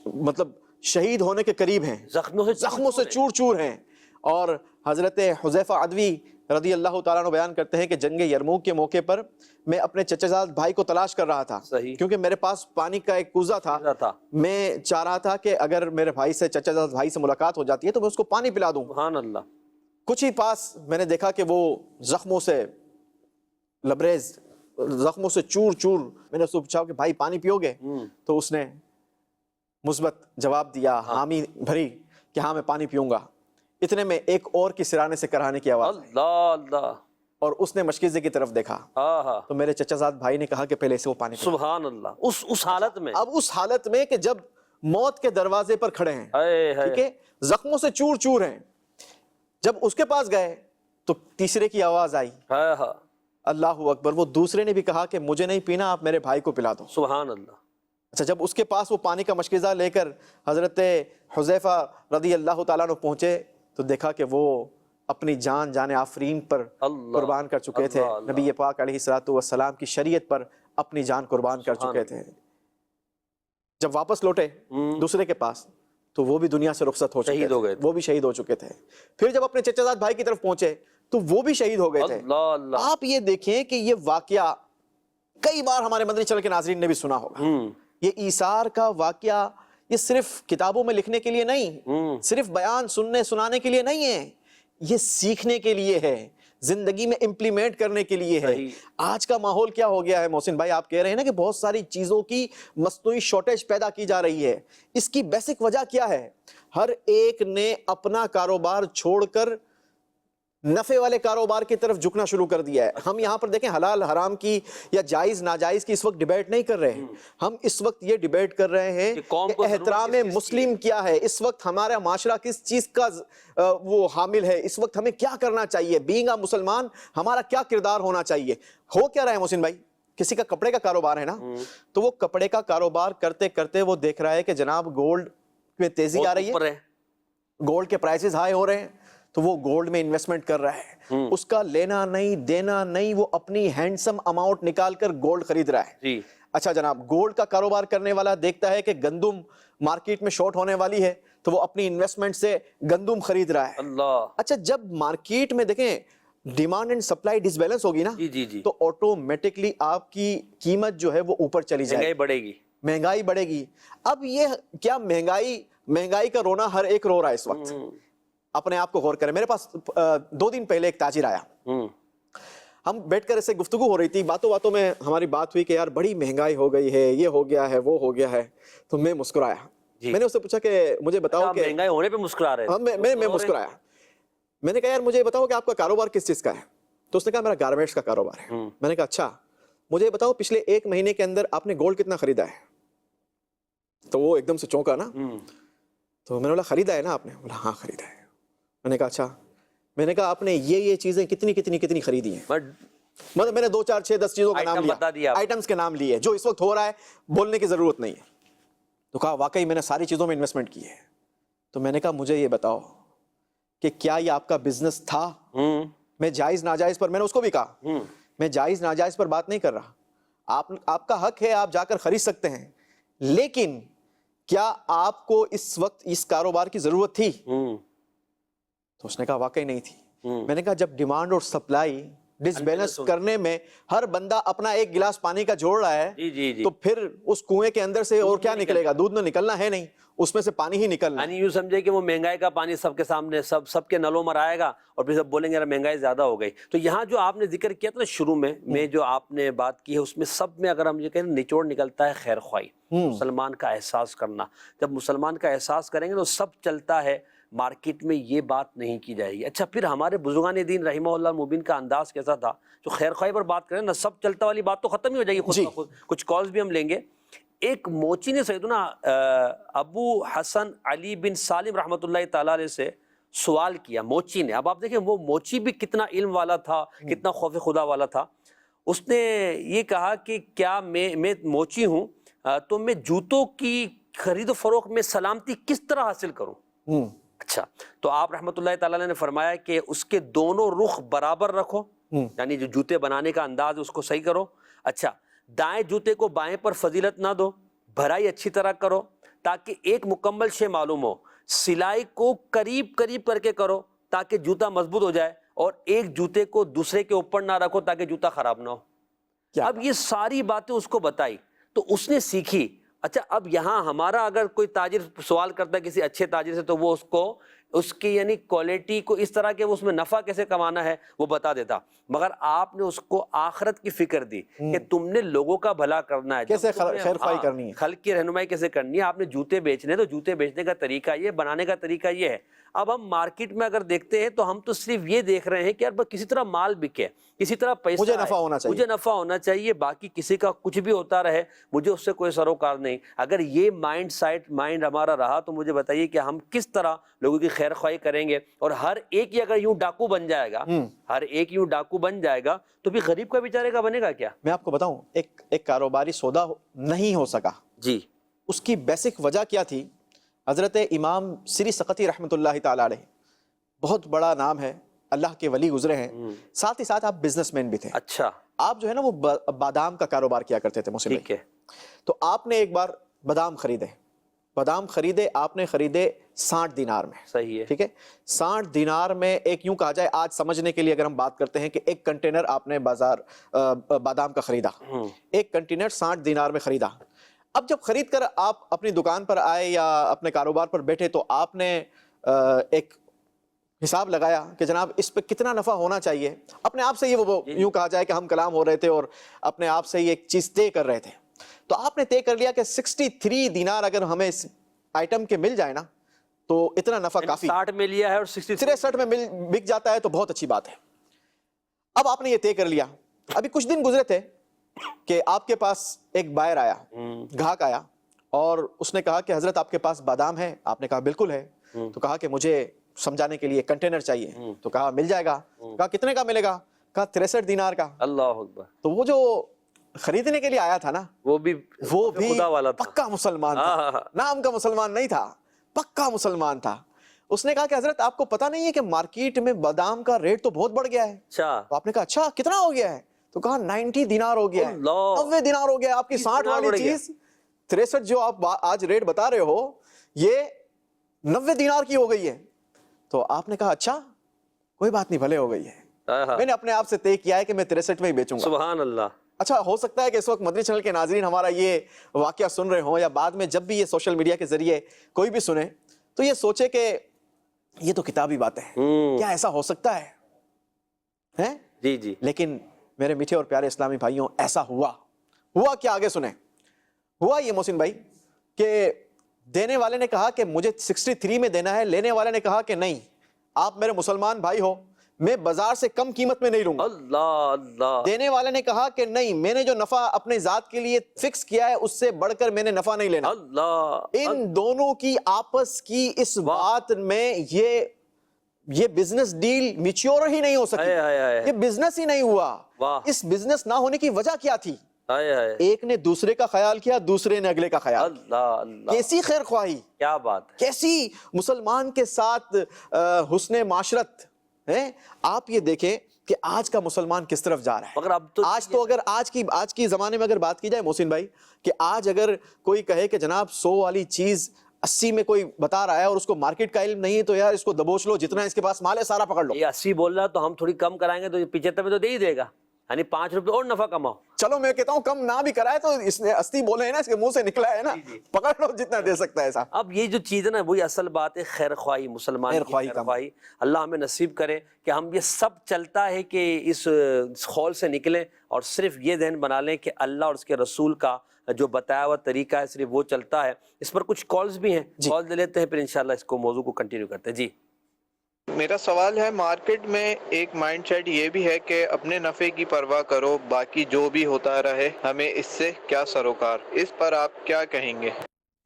مطلب شہید ہونے کے قریب ہیں، زخموں سے چور چور ہیں، اور حضرت حذیفہ عدوی رضی اللہ تعالیٰ عنہ بیان کرتے ہیں کہ جنگ یرموک کے موقع پر میں اپنے چچا زاد بھائی کو تلاش کر رہا تھا، کیونکہ میرے پاس پانی کا ایک کوزہ تھا، میں چاہ رہا تھا کہ اگر میرے بھائی سے، چچا زاد بھائی سے ملاقات ہو جاتی ہے تو میں اس کو پانی پلا دوں۔ سبحان اللہ، کچھ ہی پاس میں نے دیکھا کہ وہ زخموں سے لبریز، زخموں سے چور چور. میں نے اس کو پوچھا کہ بھائی پانی پیو گے؟ تو اس نے مثبت جواب دیا، حامی بھری کہ ہاں میں پانی پیوں گا. اتنے میں ایک اور کی سرانے سے کرانے کی آواز آئی اللہ اللہ، اور اس نے مشکیزے کی طرف دیکھا. آہا، تو میرے چچا زاد بھائی نے کہا کہ پہلے سے وہ پانی پی. سبحان اللہ، اس حالت میں، اب اس حالت میں کہ جب موت کے دروازے پر کھڑے ہیں، اے ہے، ٹھیک ہے، زخموں سے چور چور ہیں، جب اس کے پاس گئے تو تیسرے کی آواز آئی، ہاں، اللہ اکبر. وہ دوسرے نے بھی کہا کہ مجھے نہیں پینا، آپ میرے بھائی کو پلا دو. سبحان اللہ. اچھا، جب اس کے پاس وہ پانی کا مشکیزہ لے کر حضرت حذیفہ رضی اللہ تعالیٰ عنہ پہنچے تو دیکھا کہ وہ اپنی جان آفرین پر اللہ، قربان کر چکے تھے. اللہ، نبی پاک علیہ الصلوۃ والسلام کی شریعت پر اپنی جان قربان کر سبحان چکے تھے. جب واپس لوٹے دوسرے کے پاس تو وہ بھی دنیا سے رخصت ہو چکے شہید ہو تھے، گئے تھے. وہ بھی شہید ہو چکے تھے. پھر جب اپنے چچا زاد بھائی کی طرف پہنچے تو وہ بھی شہید ہو گئے تھے. اللہ اللہ، آپ یہ دیکھیں کہ یہ واقعہ کئی بار ہمارے مدنی چینل کے ناظرین نے بھی سنا ہوگا. یہ ایثار کا واقعہ یہ صرف کتابوں میں لکھنے کے لیے نہیں، صرف بیان سننے سنانے کے لیے نہیں ہے، یہ سیکھنے کے لیے ہے، زندگی میں امپلیمنٹ کرنے کے لیے ہے. آج کا ماحول کیا ہو گیا ہے محسن بھائی، آپ کہہ رہے ہیں نا کہ بہت ساری چیزوں کی مصنوعی شارٹیج پیدا کی جا رہی ہے. اس کی بیسک وجہ کیا ہے؟ ہر ایک نے اپنا کاروبار چھوڑ کر نفع والے کاروبار کی طرف جھکنا شروع کر دیا ہے. ہم یہاں پر دیکھیں حلال حرام کی یا جائز ناجائز کی اس وقت ڈیبیٹ نہیں کر رہے ہیں. ہم اس وقت یہ ڈیبیٹ کر رہے ہیں کہ احترام مسلم کیا ہے، اس وقت ہمارا معاشرہ کس چیز کا وہ حامل ہے، اس وقت ہمیں کیا کرنا چاہیے، بینگ اے مسلمان ہمارا کیا کردار ہونا چاہیے. ہو کیا رہا ہے محسن بھائی؟ کسی کا کپڑے کا کاروبار ہے نا، تو وہ کپڑے کا کاروبار کرتے کرتے وہ دیکھ رہا ہے کہ جناب گولڈ میں تیزی آ رہی ہے، گولڈ کے پرائسز ہائی ہو رہے ہیں، تو وہ گولڈ میں انویسٹمنٹ کر رہا ہے. اس کا لینا نہیں دینا نہیں، وہ اپنی ہینڈسم اماؤنٹ نکال کر گولڈ خرید رہا ہے. اچھا جناب، گولڈ کا کاروبار کرنے والا دیکھتا ہے کہ گندم مارکیٹ میں شارٹ ہونے والی ہے تو وہ اپنی انویسٹمنٹ سے گندم خرید رہا ہے. اللہ، اچھا، جب مارکیٹ میں دیکھیں demand and supply disbalance ہوگی نا، تو آٹومیٹکلی آپ کی قیمت جو ہے وہ اوپر چلی جائے گی، بڑھے گی، مہنگائی بڑھے گی. اب یہ کیا مہنگائی کا رونا ہر ایک رو رہا ہے اس وقت. اپنے آپ کو غور کریں. میرے پاس 2 دن پہلے ایک تاجر آیا، ہم بیٹھ کر ایسے گفتگو ہو رہی تھی، باتوں باتوں میں ہماری بات ہوئی کہ یار بڑی مہنگائی ہو گئی ہے، یہ ہو گیا ہے، وہ ہو گیا ہے. تو میں مسکرایا. میں نے اس سے پوچھا کہ مجھے بتاؤ کہ مہنگائی ہونے پہ مسکرا رہے ہیں؟ میں مسکرایا. میں نے کہا یار مجھے بتاؤ کہ آپ کا کاروبار کس چیز کا ہے؟ تو اس نے کہا میرا گارمنٹس کا کاروبار ہے. میں نے کہا اچھا مجھے بتاؤ پچھلے 1 مہینے کے اندر آپ نے گولڈ کتنا خریدا ہے؟ تو وہ ایک دم سے چونکا نا. تو میں نے بولا خریدا ہے نا آپ نے؟ بولا ہاں خریدا ہے. میں نے کہا اچھا. میں نے کہا آپ نے یہ چیزیں کتنی خریدی ہیں؟ مطلب میں نے 2 4 6 10 چیزوں کا نام لیا، آئٹمس کے نام لیے جو اس وقت ہو رہا ہے، بولنے کی ضرورت نہیں ہے. تو کہا واقعی میں نے ساری چیزوں میں انویسٹمنٹ کی ہے. تو میں نے کہا مجھے یہ بتاؤ کہ کیا یہ آپ کا بزنس تھا؟ میں جائز ناجائز پر، میں نے اس کو بھی کہا میں جائز ناجائز پر بات نہیں کر رہا، آپ کا حق ہے، آپ جا کر خرید سکتے ہیں، لیکن کیا آپ کو اس وقت اس کاروبار کی ضرورت تھی؟ تو اس نے کہا واقعی نہیں تھی. میں نے کہا جب ڈیمانڈ اور سپلائی ڈس بیلنس کرنے میں ہر بندہ اپنا 1 گلاس پانی کا جوڑ رہا ہے تو پھر اس کنویں کے اندر سے اور کیا نکلے گا؟ دودھ نہ نکلنا ہے نہیں، اس میں سے پانی ہی نکلنا. یعنی یوں سمجھے کہ وہ مہنگائی کا پانی سب کے سامنے سب کے نلوں میں آئے گا اور پھر سب بولیں گے یار مہنگائی زیادہ ہو گئی. تو یہاں جو آپ نے ذکر کیا تھا نا شروع میں جو آپ نے بات کی ہے، اس میں سب میں اگر ہم یہ کہیں نچوڑ نکلتا ہے خیر خواہی، مسلمان کا احساس کرنا. جب مسلمان کا احساس کریں گے تو سب چلتا ہے، مارکیٹ میں یہ بات نہیں کی جائے گی. اچھا، پھر ہمارے بزرگان دین رحمہ اللہ مبین کا انداز کیسا تھا؟ جو خیر خواہی پر بات کریں نا، سب چلتا والی بات تو ختم ہی ہو جائے گی خود بخود. کچھ کالز بھی ہم لیں گے. ایک موچی نے سیدنا ابو حسن علی بن سالم رحمۃ اللہ تعالیٰ علیہ سے سوال کیا، موچی نے. اب آپ دیکھیں وہ موچی بھی کتنا علم والا تھا، کتنا خوف خدا والا تھا. اس نے یہ کہا کہ کیا میں موچی ہوں تو میں جوتوں کی خرید و فروخت میں سلامتی کس طرح حاصل کروں؟ اچھا، تو آپ رحمۃ اللہ تعالیٰ نے فرمایا کہ اس کے دونوں رخ برابر رکھو، یعنی جو جوتے بنانے کا انداز اس کو صحیح کرو. اچھا، دائیں جوتے کو بائیں پر فضیلت نہ دو، بھرائی اچھی طرح کرو تاکہ ایک مکمل شے معلوم ہو. سلائی کو قریب کر کے کرو تاکہ جوتا مضبوط ہو جائے، اور ایک جوتے کو دوسرے کے اوپر نہ رکھو تاکہ جوتا خراب نہ ہو. اب یہ ساری باتیں اس کو بتائی تو اس نے سیکھی. اچھا، اب یہاں ہمارا اگر کوئی تاجر سوال کرتا ہے کسی اچھے تاجر سے تو وہ اس کو اس کی یعنی کوالٹی کو اس طرح کہ اس میں نفع کیسے کمانا ہے وہ بتا دیتا، مگر آپ نے اس کو آخرت کی فکر دی کہ تم نے لوگوں کا بھلا کرنا ہے، کیسے خیر خواہی کرنی ہے، خلق کی رہنمائی کیسے کرنی ہے۔ آپ نے جوتے بیچنے تو جوتے بیچنے کا طریقہ یہ، بنانے کا طریقہ یہ ہے۔ اب ہم مارکیٹ میں اگر دیکھتے ہیں تو ہم تو صرف یہ دیکھ رہے ہیں کہ یار بس کسی طرح مال بکے، کسی طرح پیسہ مجھے آئے، نفع ہونا چاہیے، مجھے نفع ہونا چاہیے، باقی کسی کا کچھ بھی ہوتا رہے مجھے اس سے کوئی سروکار نہیں۔ اگر یہ مائنڈ ہمارا رہا تو مجھے بتائیے کہ ہم کس طرح لوگوں کی خیر خواہی کریں گے؟ اور ہر ایک ہی اگر یوں ڈاکو بن جائے گا، ہر ایک یوں ڈاکو بن جائے گا تو بھی غریب کا بیچارے کا بنے گا کیا؟ میں آپ کو بتاؤں، ایک کاروباری سودا نہیں ہو سکا، جی، اس کی بیسک وجہ کیا تھی؟ حضرت امام سری سقطی رحمۃ اللہ تعالی علیہ، بہت بڑا نام ہے، اللہ کے ولی گزرے ہیں، ساتھ ہی ساتھ آپ بزنس مین بھی تھے۔ اچھا، آپ جو ہے نا وہ بادام کا کاروبار کیا کرتے تھے محسن ٹھیک بھائی۔ ہے، تو آپ نے ایک بار بادام خریدے، آپ نے خریدے 60 دینار میں، صحیح ہے، ٹھیک ہے؟ 60 دینار میں ایک یوں کہا جائے آج سمجھنے کے لیے اگر ہم بات کرتے ہیں کہ ایک کنٹینر آپ نے بادام کا خریدا، ایک کنٹینر 60 دینار میں خریدا۔ اب جب خرید کر آپ اپنی دکان پر آئے یا اپنے کاروبار پر بیٹھے تو آپ نے ایک حساب لگایا کہ جناب اس پہ کتنا نفع ہونا چاہیے، اپنے آپ سے یہ وہ یوں کہا جائے کہ ہم کلام ہو رہے تھے اور اپنے آپ سے یہ ایک چیز طے کر رہے تھے۔ تو آپ نے طے کر لیا کہ 63 دینار اگر ہمیں اس آئٹم کے مل جائے نا تو اتنا نفع کافی، 60 میں لیا ہے اور 63 میں بک جاتا ہے تو بہت اچھی بات ہے۔ اب آپ نے یہ طے کر لیا، ابھی کچھ دن گزرے تھے کہ آپ کے پاس ایک بائر آیا، گاہک آیا، اور اس نے کہا کہ حضرت آپ کے پاس بادام ہے؟ آپ نے کہا بالکل ہے۔ تو کہا کہ مجھے سمجھانے کے لیے کنٹینر چاہیے، تو کہا مل جائے گا۔ کہا کتنے کا ملے گا؟ کہا 63 دینار کا۔ اللہ اکبر، تو وہ جو خریدنے کے لیے آیا تھا نا وہ بھی خدا والا تھا، پکا مسلمان تھا، نام کا مسلمان نہیں تھا، پکا مسلمان تھا۔ اس نے کہا کہ حضرت آپ کو پتا نہیں ہے کہ مارکیٹ میں بادام کا ریٹ تو بہت بڑھ گیا ہے؟ اچھا، تو آپ نے کہا اچھا کتنا ہو گیا ہے؟ تو کہا 90 دینار ہو گیا ہے، 90 دینار ہو گیا ہے۔ آپ کی 60 والی چیز 63 جو آپ آج ریٹ بتا رہے ہو یہ 90 دینار کی ہو گئی ہے۔ تو آپ نے کہا اچھا کوئی بات نہیں، بھلے ہو گئی ہے، میں نے اپنے آپ سے طے کیا ہے کہ میں 63 میں ہی بیچوں گا۔ سبحان اللہ۔ اچھا ہو سکتا ہے کہ اس وقت مدنی چینل کے ناظرین ہمارا یہ واقعہ سن رہے ہوں یا بعد میں جب بھی یہ سوشل میڈیا کے ذریعے کوئی بھی سنے تو یہ سوچے کہ یہ تو کتابی باتیں ہیں، کیا ایسا ہو سکتا ہے؟ جی جی، لیکن میرے میٹھے اور پیارے اسلامی بھائیوں ایسا ہوا کیا؟ آگے سنیں۔ ہوا یہ محسن بھائی کہ دینے والے نے کہا کہ مجھے 63 میں دینا ہے، لینے والے نے کہا کہ نہیں آپ میرے مسلمان بھائی ہو، میں بازار سے کم قیمت میں نہیں لوں گا۔ اللہ اللہ۔ دینے والے نے کہا کہ نہیں میں نے جو نفع اپنے ذات کے لیے فکس کیا ہے اس سے بڑھ کر میں نے نفع نہیں لینا۔ اللہ، ان دونوں کی آپس کی اس بات میں یہ بزنس ڈیل میچور ہی نہیں ہو سکی، یہ بزنس ہی نہیں ہوا۔ اس بزنس نہ ہونے کی وجہ کیا تھی؟ ایک نے دوسرے کا خیال کیا، دوسرے نے اگلے کا خیال۔ اللہ اللہ، کیسی خیر خواہی، کیا بات ہے، کیسی مسلمان کے ساتھ حسن معاشرت ہے۔ آپ یہ دیکھیں کہ آج کا مسلمان کس طرف جا رہا ہے۔ مگر اب تو آج تو اگر آج کی زمانے میں اگر بات کی جائے محسن بھائی کہ آج اگر کوئی کہے کہ جناب 100 والی چیز 80 میں کوئی بتا رہا ہے اور اس کو مارکیٹ کا علم نہیں ہے تو یار اس کو دبوچ لو، جتنا اس کے پاس مال ہے سارا پکڑ لو۔ یہ 80 بول رہا تو ہم تھوڑی کم کرائیں گے تو 75 میں تو دے ہی دے گا، یعنی 5 روپے اور نفع کماؤ۔ چلو میں کہتا ہوں کم نہ بھی کرائے تو اس نے 80 بولے ہیں نا، اس کے منہ سے نکلا ہے نا، پکڑ لو جتنا دے سکتا ہے ایسا۔ اب یہ جو چیز ہے نا وہی اصل بات ہے، خیر خواہی، مسلمان کی خیر خواہی۔ اللہ ہمیں نصیب کرے کہ ہم یہ سب چلتا ہے کہ اس خول سے نکلیں اور صرف یہ ذہن بنا لیں کہ اللہ اور اس کے رسول کا جو بتایا ہوا طریقہ ہے صرف وہ چلتا ہے۔ اس پر کچھ کالز بھی ہیں، کال دے لیتے ہیں پھر انشاءاللہ اس کو موضوع کو کنٹینیو کرتے ہیں۔ جی میرا سوال ہے، مارکیٹ میں ایک مائنڈ سیٹ یہ بھی ہے کہ اپنے نفع کی پرواہ کرو، باقی جو بھی ہوتا رہے، ہمیں اس سے کیا سروکار، اس پر آپ کیا کہیں گے؟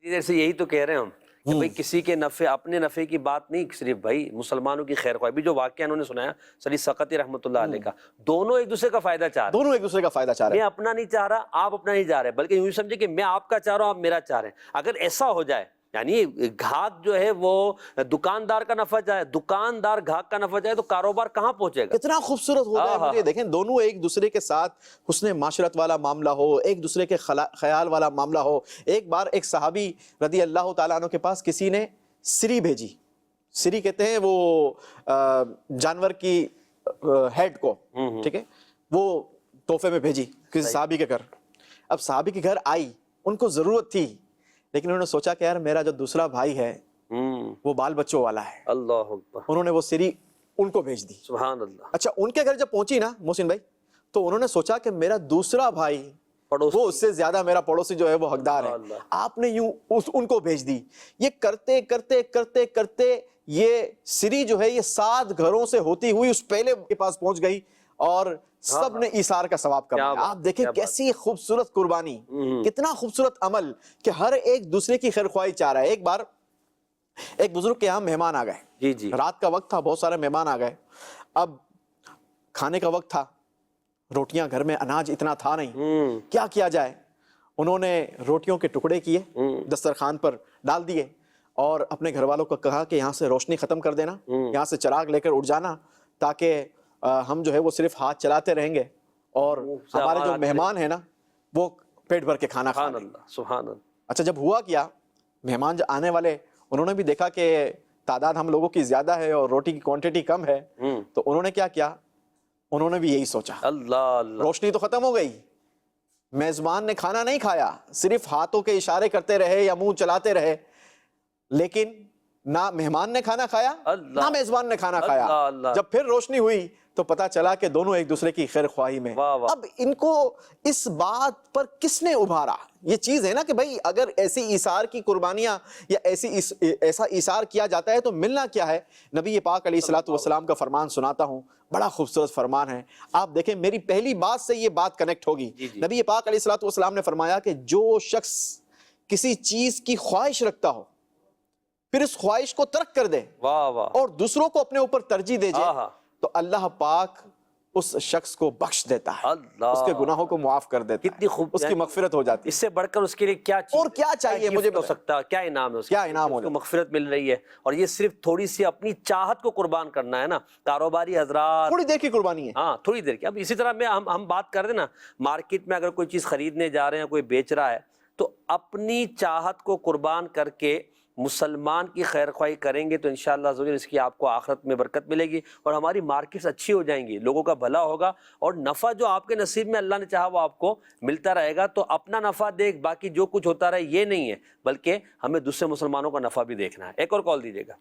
جیسے یہی تو کہہ رہے ہیں ہم کہ بھائی کسی کے نفع، اپنے نفع کی بات نہیں، صرف بھائی مسلمانوں کی خیر خواہی۔ بھی جو واقعہ انہوں نے سنایا سری سقطی رحمۃ اللہ علیہ کا، دونوں ایک دوسرے کا فائدہ چاہ رہے ہیں، دونوں ایک دوسرے کا فائدہ چاہ رہے میں اپنا نہیں چاہ رہا، آپ اپنا نہیں چاہ رہے، بلکہ یوں سمجھے کہ میں آپ کا چاہ رہا ہوں، آپ میرا چاہ رہے ہیں۔ اگر ایسا ہو جائے یعنی گھاک جو ہے وہ دکاندار کا نفع جائے، دکاندار گھاک کا نفع جائے تو کاروبار کہاں پہنچے گا؟ کتنا خوبصورت ہو جائے۔ مجھے دیکھیں دونوں ایک دوسرے کے ساتھ حسن معاشرت والا معاملہ ہو، ایک دوسرے کے خیال والا معاملہ ہو۔ ایک بار ایک صحابی رضی اللہ تعالیٰ عنہ کے پاس کسی نے سری بھیجی، سری کہتے ہیں وہ جانور کی ہیڈ کو، ٹھیک ہے، وہ تحفے میں بھیجی کسی صحابی کے گھر۔ اب صحابی کے گھر آئی، ان کو ضرورت تھی لیکن انہوں نے سوچا کہ یار میرا جو دوسرا بھائی ہے وہ بال بچوں والا ہے، اللہ اکبر، انہوں نے وہ سری ان کو بھیج دی۔ سبحان اللہ، اچھا ان کے گھر جب پہنچی نا محسن بھائی، تو انہوں نے سوچا کہ میرا دوسرا بھائی وہ اس سے زیادہ میرا پڑوسی جو ہے وہ حقدار ہے، آپ نے یوں ان کو بھیج دی۔ یہ کرتے کرتے کرتے کرتے یہ سری جو ہے یہ 7 گھروں سے ہوتی ہوئی اس پہلے کے پاس پہنچ گئی اور سب نے ایثار کا ثواب کمایا۔ آپ دیکھیں کیسی خوبصورت قربانی، کتنا خوبصورت عمل کہ ہر ایک دوسرے کی خیر خواہی چاہ رہا ہے۔ ایک بار ایک بزرگ کے یہاں مہمان آ گئے، جی رات کا وقت تھا، بہت سارے مہمان آ گئے، اب کھانے کا وقت تھا، روٹیاں گھر میں اناج اتنا تھا نہیں، کیا کیا جائے؟ انہوں نے روٹیوں کے ٹکڑے کیے، دسترخوان پر ڈال دیے اور اپنے گھر والوں کو کہا کہ یہاں سے روشنی ختم کر دینا، یہاں سے چراغ لے کر اٹھ جانا، تاکہ ہم جو ہے وہ صرف ہاتھ چلاتے رہیں گے اور ہمارے جو مہمان ہیں نا وہ پیٹ بھر کے کھانا کھائیں۔ سبحان اللہ۔ اچھا جب ہوا کیا، مہمان جو آنے والے انہوں نے بھی دیکھا کہ تعداد ہم لوگوں کی زیادہ ہے اور روٹی کی کوانٹٹی کم ہے، تو انہوں نے کیا کیا، انہوں نے بھی یہی سوچا، اللہ، روشنی تو ختم ہو گئی، میزبان نے کھانا نہیں کھایا، صرف ہاتھوں کے اشارے کرتے رہے یا منہ چلاتے رہے، لیکن نہ مہمان نے کھانا کھایا نہ میزبان نے کھانا کھایا۔ جب پھر روشنی ہوئی تو پتا چلا کہ دونوں ایک دوسرے کی خیر خواہی میں۔ اب ان کو اس بات پر کس نے ابھارا؟ یہ چیز ہے نا کہ بھائی اگر ایسی ایثار کی قربانیاں یا ایسا ایثار کیا جاتا ہے تو ملنا کیا ہے؟ نبی پاک علیہ الصلوۃ والسلام کا فرمان سناتا ہوں، بڑا خوبصورت فرمان ہے، آپ دیکھیں میری پہلی بات سے یہ بات کنیکٹ ہوگی۔ نبی پاک علیہ الصلوۃ والسلام نے فرمایا کہ جو شخص کسی چیز کی خواہش رکھتا ہو پھر اس خواہش کو ترک کر دے اور دوسروں کو اپنے اوپر ترجیح دے جائے تو اللہ پاک اس شخص کو بخش دیتا ہے، اس کے گناہوں کو معاف کر دیتا ہے، اس کی مغفرت ہو جاتی ہے۔ اس سے بڑھ کر اس کے لیے کیا اور کیا چاہیے مجھے ہو سکتا ہے؟ کیا انعام ہے؟ کیا انعام اس کو مغفرت مل رہی ہے، اور یہ صرف تھوڑی سی اپنی چاہت کو قربان کرنا ہے نا۔ کاروباری حضرات تھوڑی دیر کی قربانی ہے، ہاں تھوڑی دیر کی۔ اب اسی طرح میں ہم بات کر رہے ہیں نا، مارکیٹ میں اگر کوئی چیز خریدنے جا رہے ہیں، کوئی بیچ رہا ہے، تو اپنی چاہت کو قربان کر کے مسلمان کی خیر خواہی کریں گے تو انشاءاللہ ضرور اس کی آپ کو آخرت میں برکت ملے گی اور ہماری مارکیٹس اچھی ہو جائیں گی، لوگوں کا بھلا ہوگا اور نفع جو آپ کے نصیب میں اللہ نے چاہا وہ آپ کو ملتا رہے گا۔ تو اپنا نفع دیکھ، باقی جو کچھ ہوتا رہے یہ نہیں ہے، بلکہ ہمیں دوسرے مسلمانوں کا نفع بھی دیکھنا ہے۔ ایک اور کال دیجیے گا۔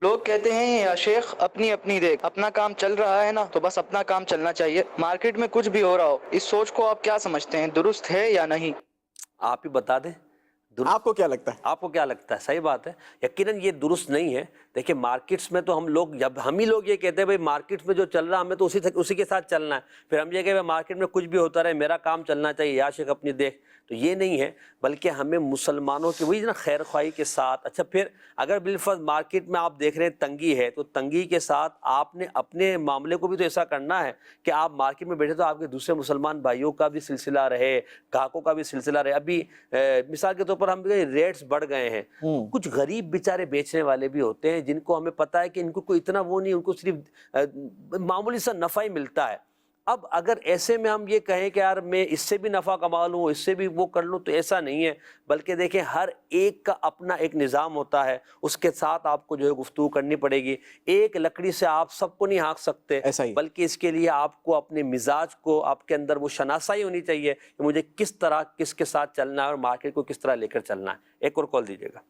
لوگ کہتے ہیں یا شیخ اپنی اپنی دیکھ، اپنا کام چل رہا ہے نا تو بس اپنا کام چلنا چاہیے، مارکیٹ میں کچھ بھی ہو رہا ہو، اس سوچ کو آپ کیا سمجھتے ہیں، درست ہے یا نہیں؟ آپ ہی بتا دیں، آپ کو کیا لگتا ہے؟ آپ کو کیا لگتا ہے؟ صحیح بات ہے، یقیناً یہ درست نہیں ہے۔ دیکھیں مارکیٹس میں تو ہم ہی لوگ یہ کہتے ہیں بھائی مارکیٹس میں جو چل رہا ہے ہمیں تو اسی کے ساتھ چلنا ہے، پھر ہم یہ کہ مارکیٹ میں کچھ بھی ہوتا رہے میرا کام چلنا چاہیے، یا شیخ اپنی دیکھ، تو یہ نہیں ہے، بلکہ ہمیں مسلمانوں کی وہی نا خیر خواہی کے ساتھ۔ اچھا پھر اگر بالفرض مارکیٹ میں آپ دیکھ رہے ہیں تنگی ہے تو تنگی کے ساتھ آپ نے اپنے معاملے کو بھی تو ایسا کرنا ہے کہ آپ مارکیٹ میں بیٹھے تو آپ کے دوسرے مسلمان بھائیوں کا بھی سلسلہ رہے، گاہکوں کا بھی سلسلہ رہے۔ ابھی مثال کے طور پر ہم ریٹس بڑھ گئے ہیں، کچھ غریب بیچارے بیچنے والے بھی ہوتے ہیں جن کو ہمیں پتہ ہے کہ ان کو کوئی اتنا وہ نہیں، ان کو صرف معمولی سا نفع ہی ملتا ہے۔ اب اگر ایسے میں ہم یہ کہیں کہ یار میں اس سے بھی نفع کما لوں، اس سے بھی وہ کر لوں، تو ایسا نہیں ہے، بلکہ دیکھیں ہر ایک کا اپنا ایک نظام ہوتا ہے، اس کے ساتھ آپ کو جو ہے گفتگو کرنی پڑے گی۔ ایک لکڑی سے آپ سب کو نہیں ہانک سکتے، بلکہ اس کے لیے آپ کو اپنے مزاج کو، آپ کے اندر وہ شناسائی ہونی چاہیے کہ مجھے کس طرح کس کے ساتھ چلنا ہے اور مارکیٹ کو کس طرح لے کر چلنا ہے۔ ایک اور کال دیجیے گا۔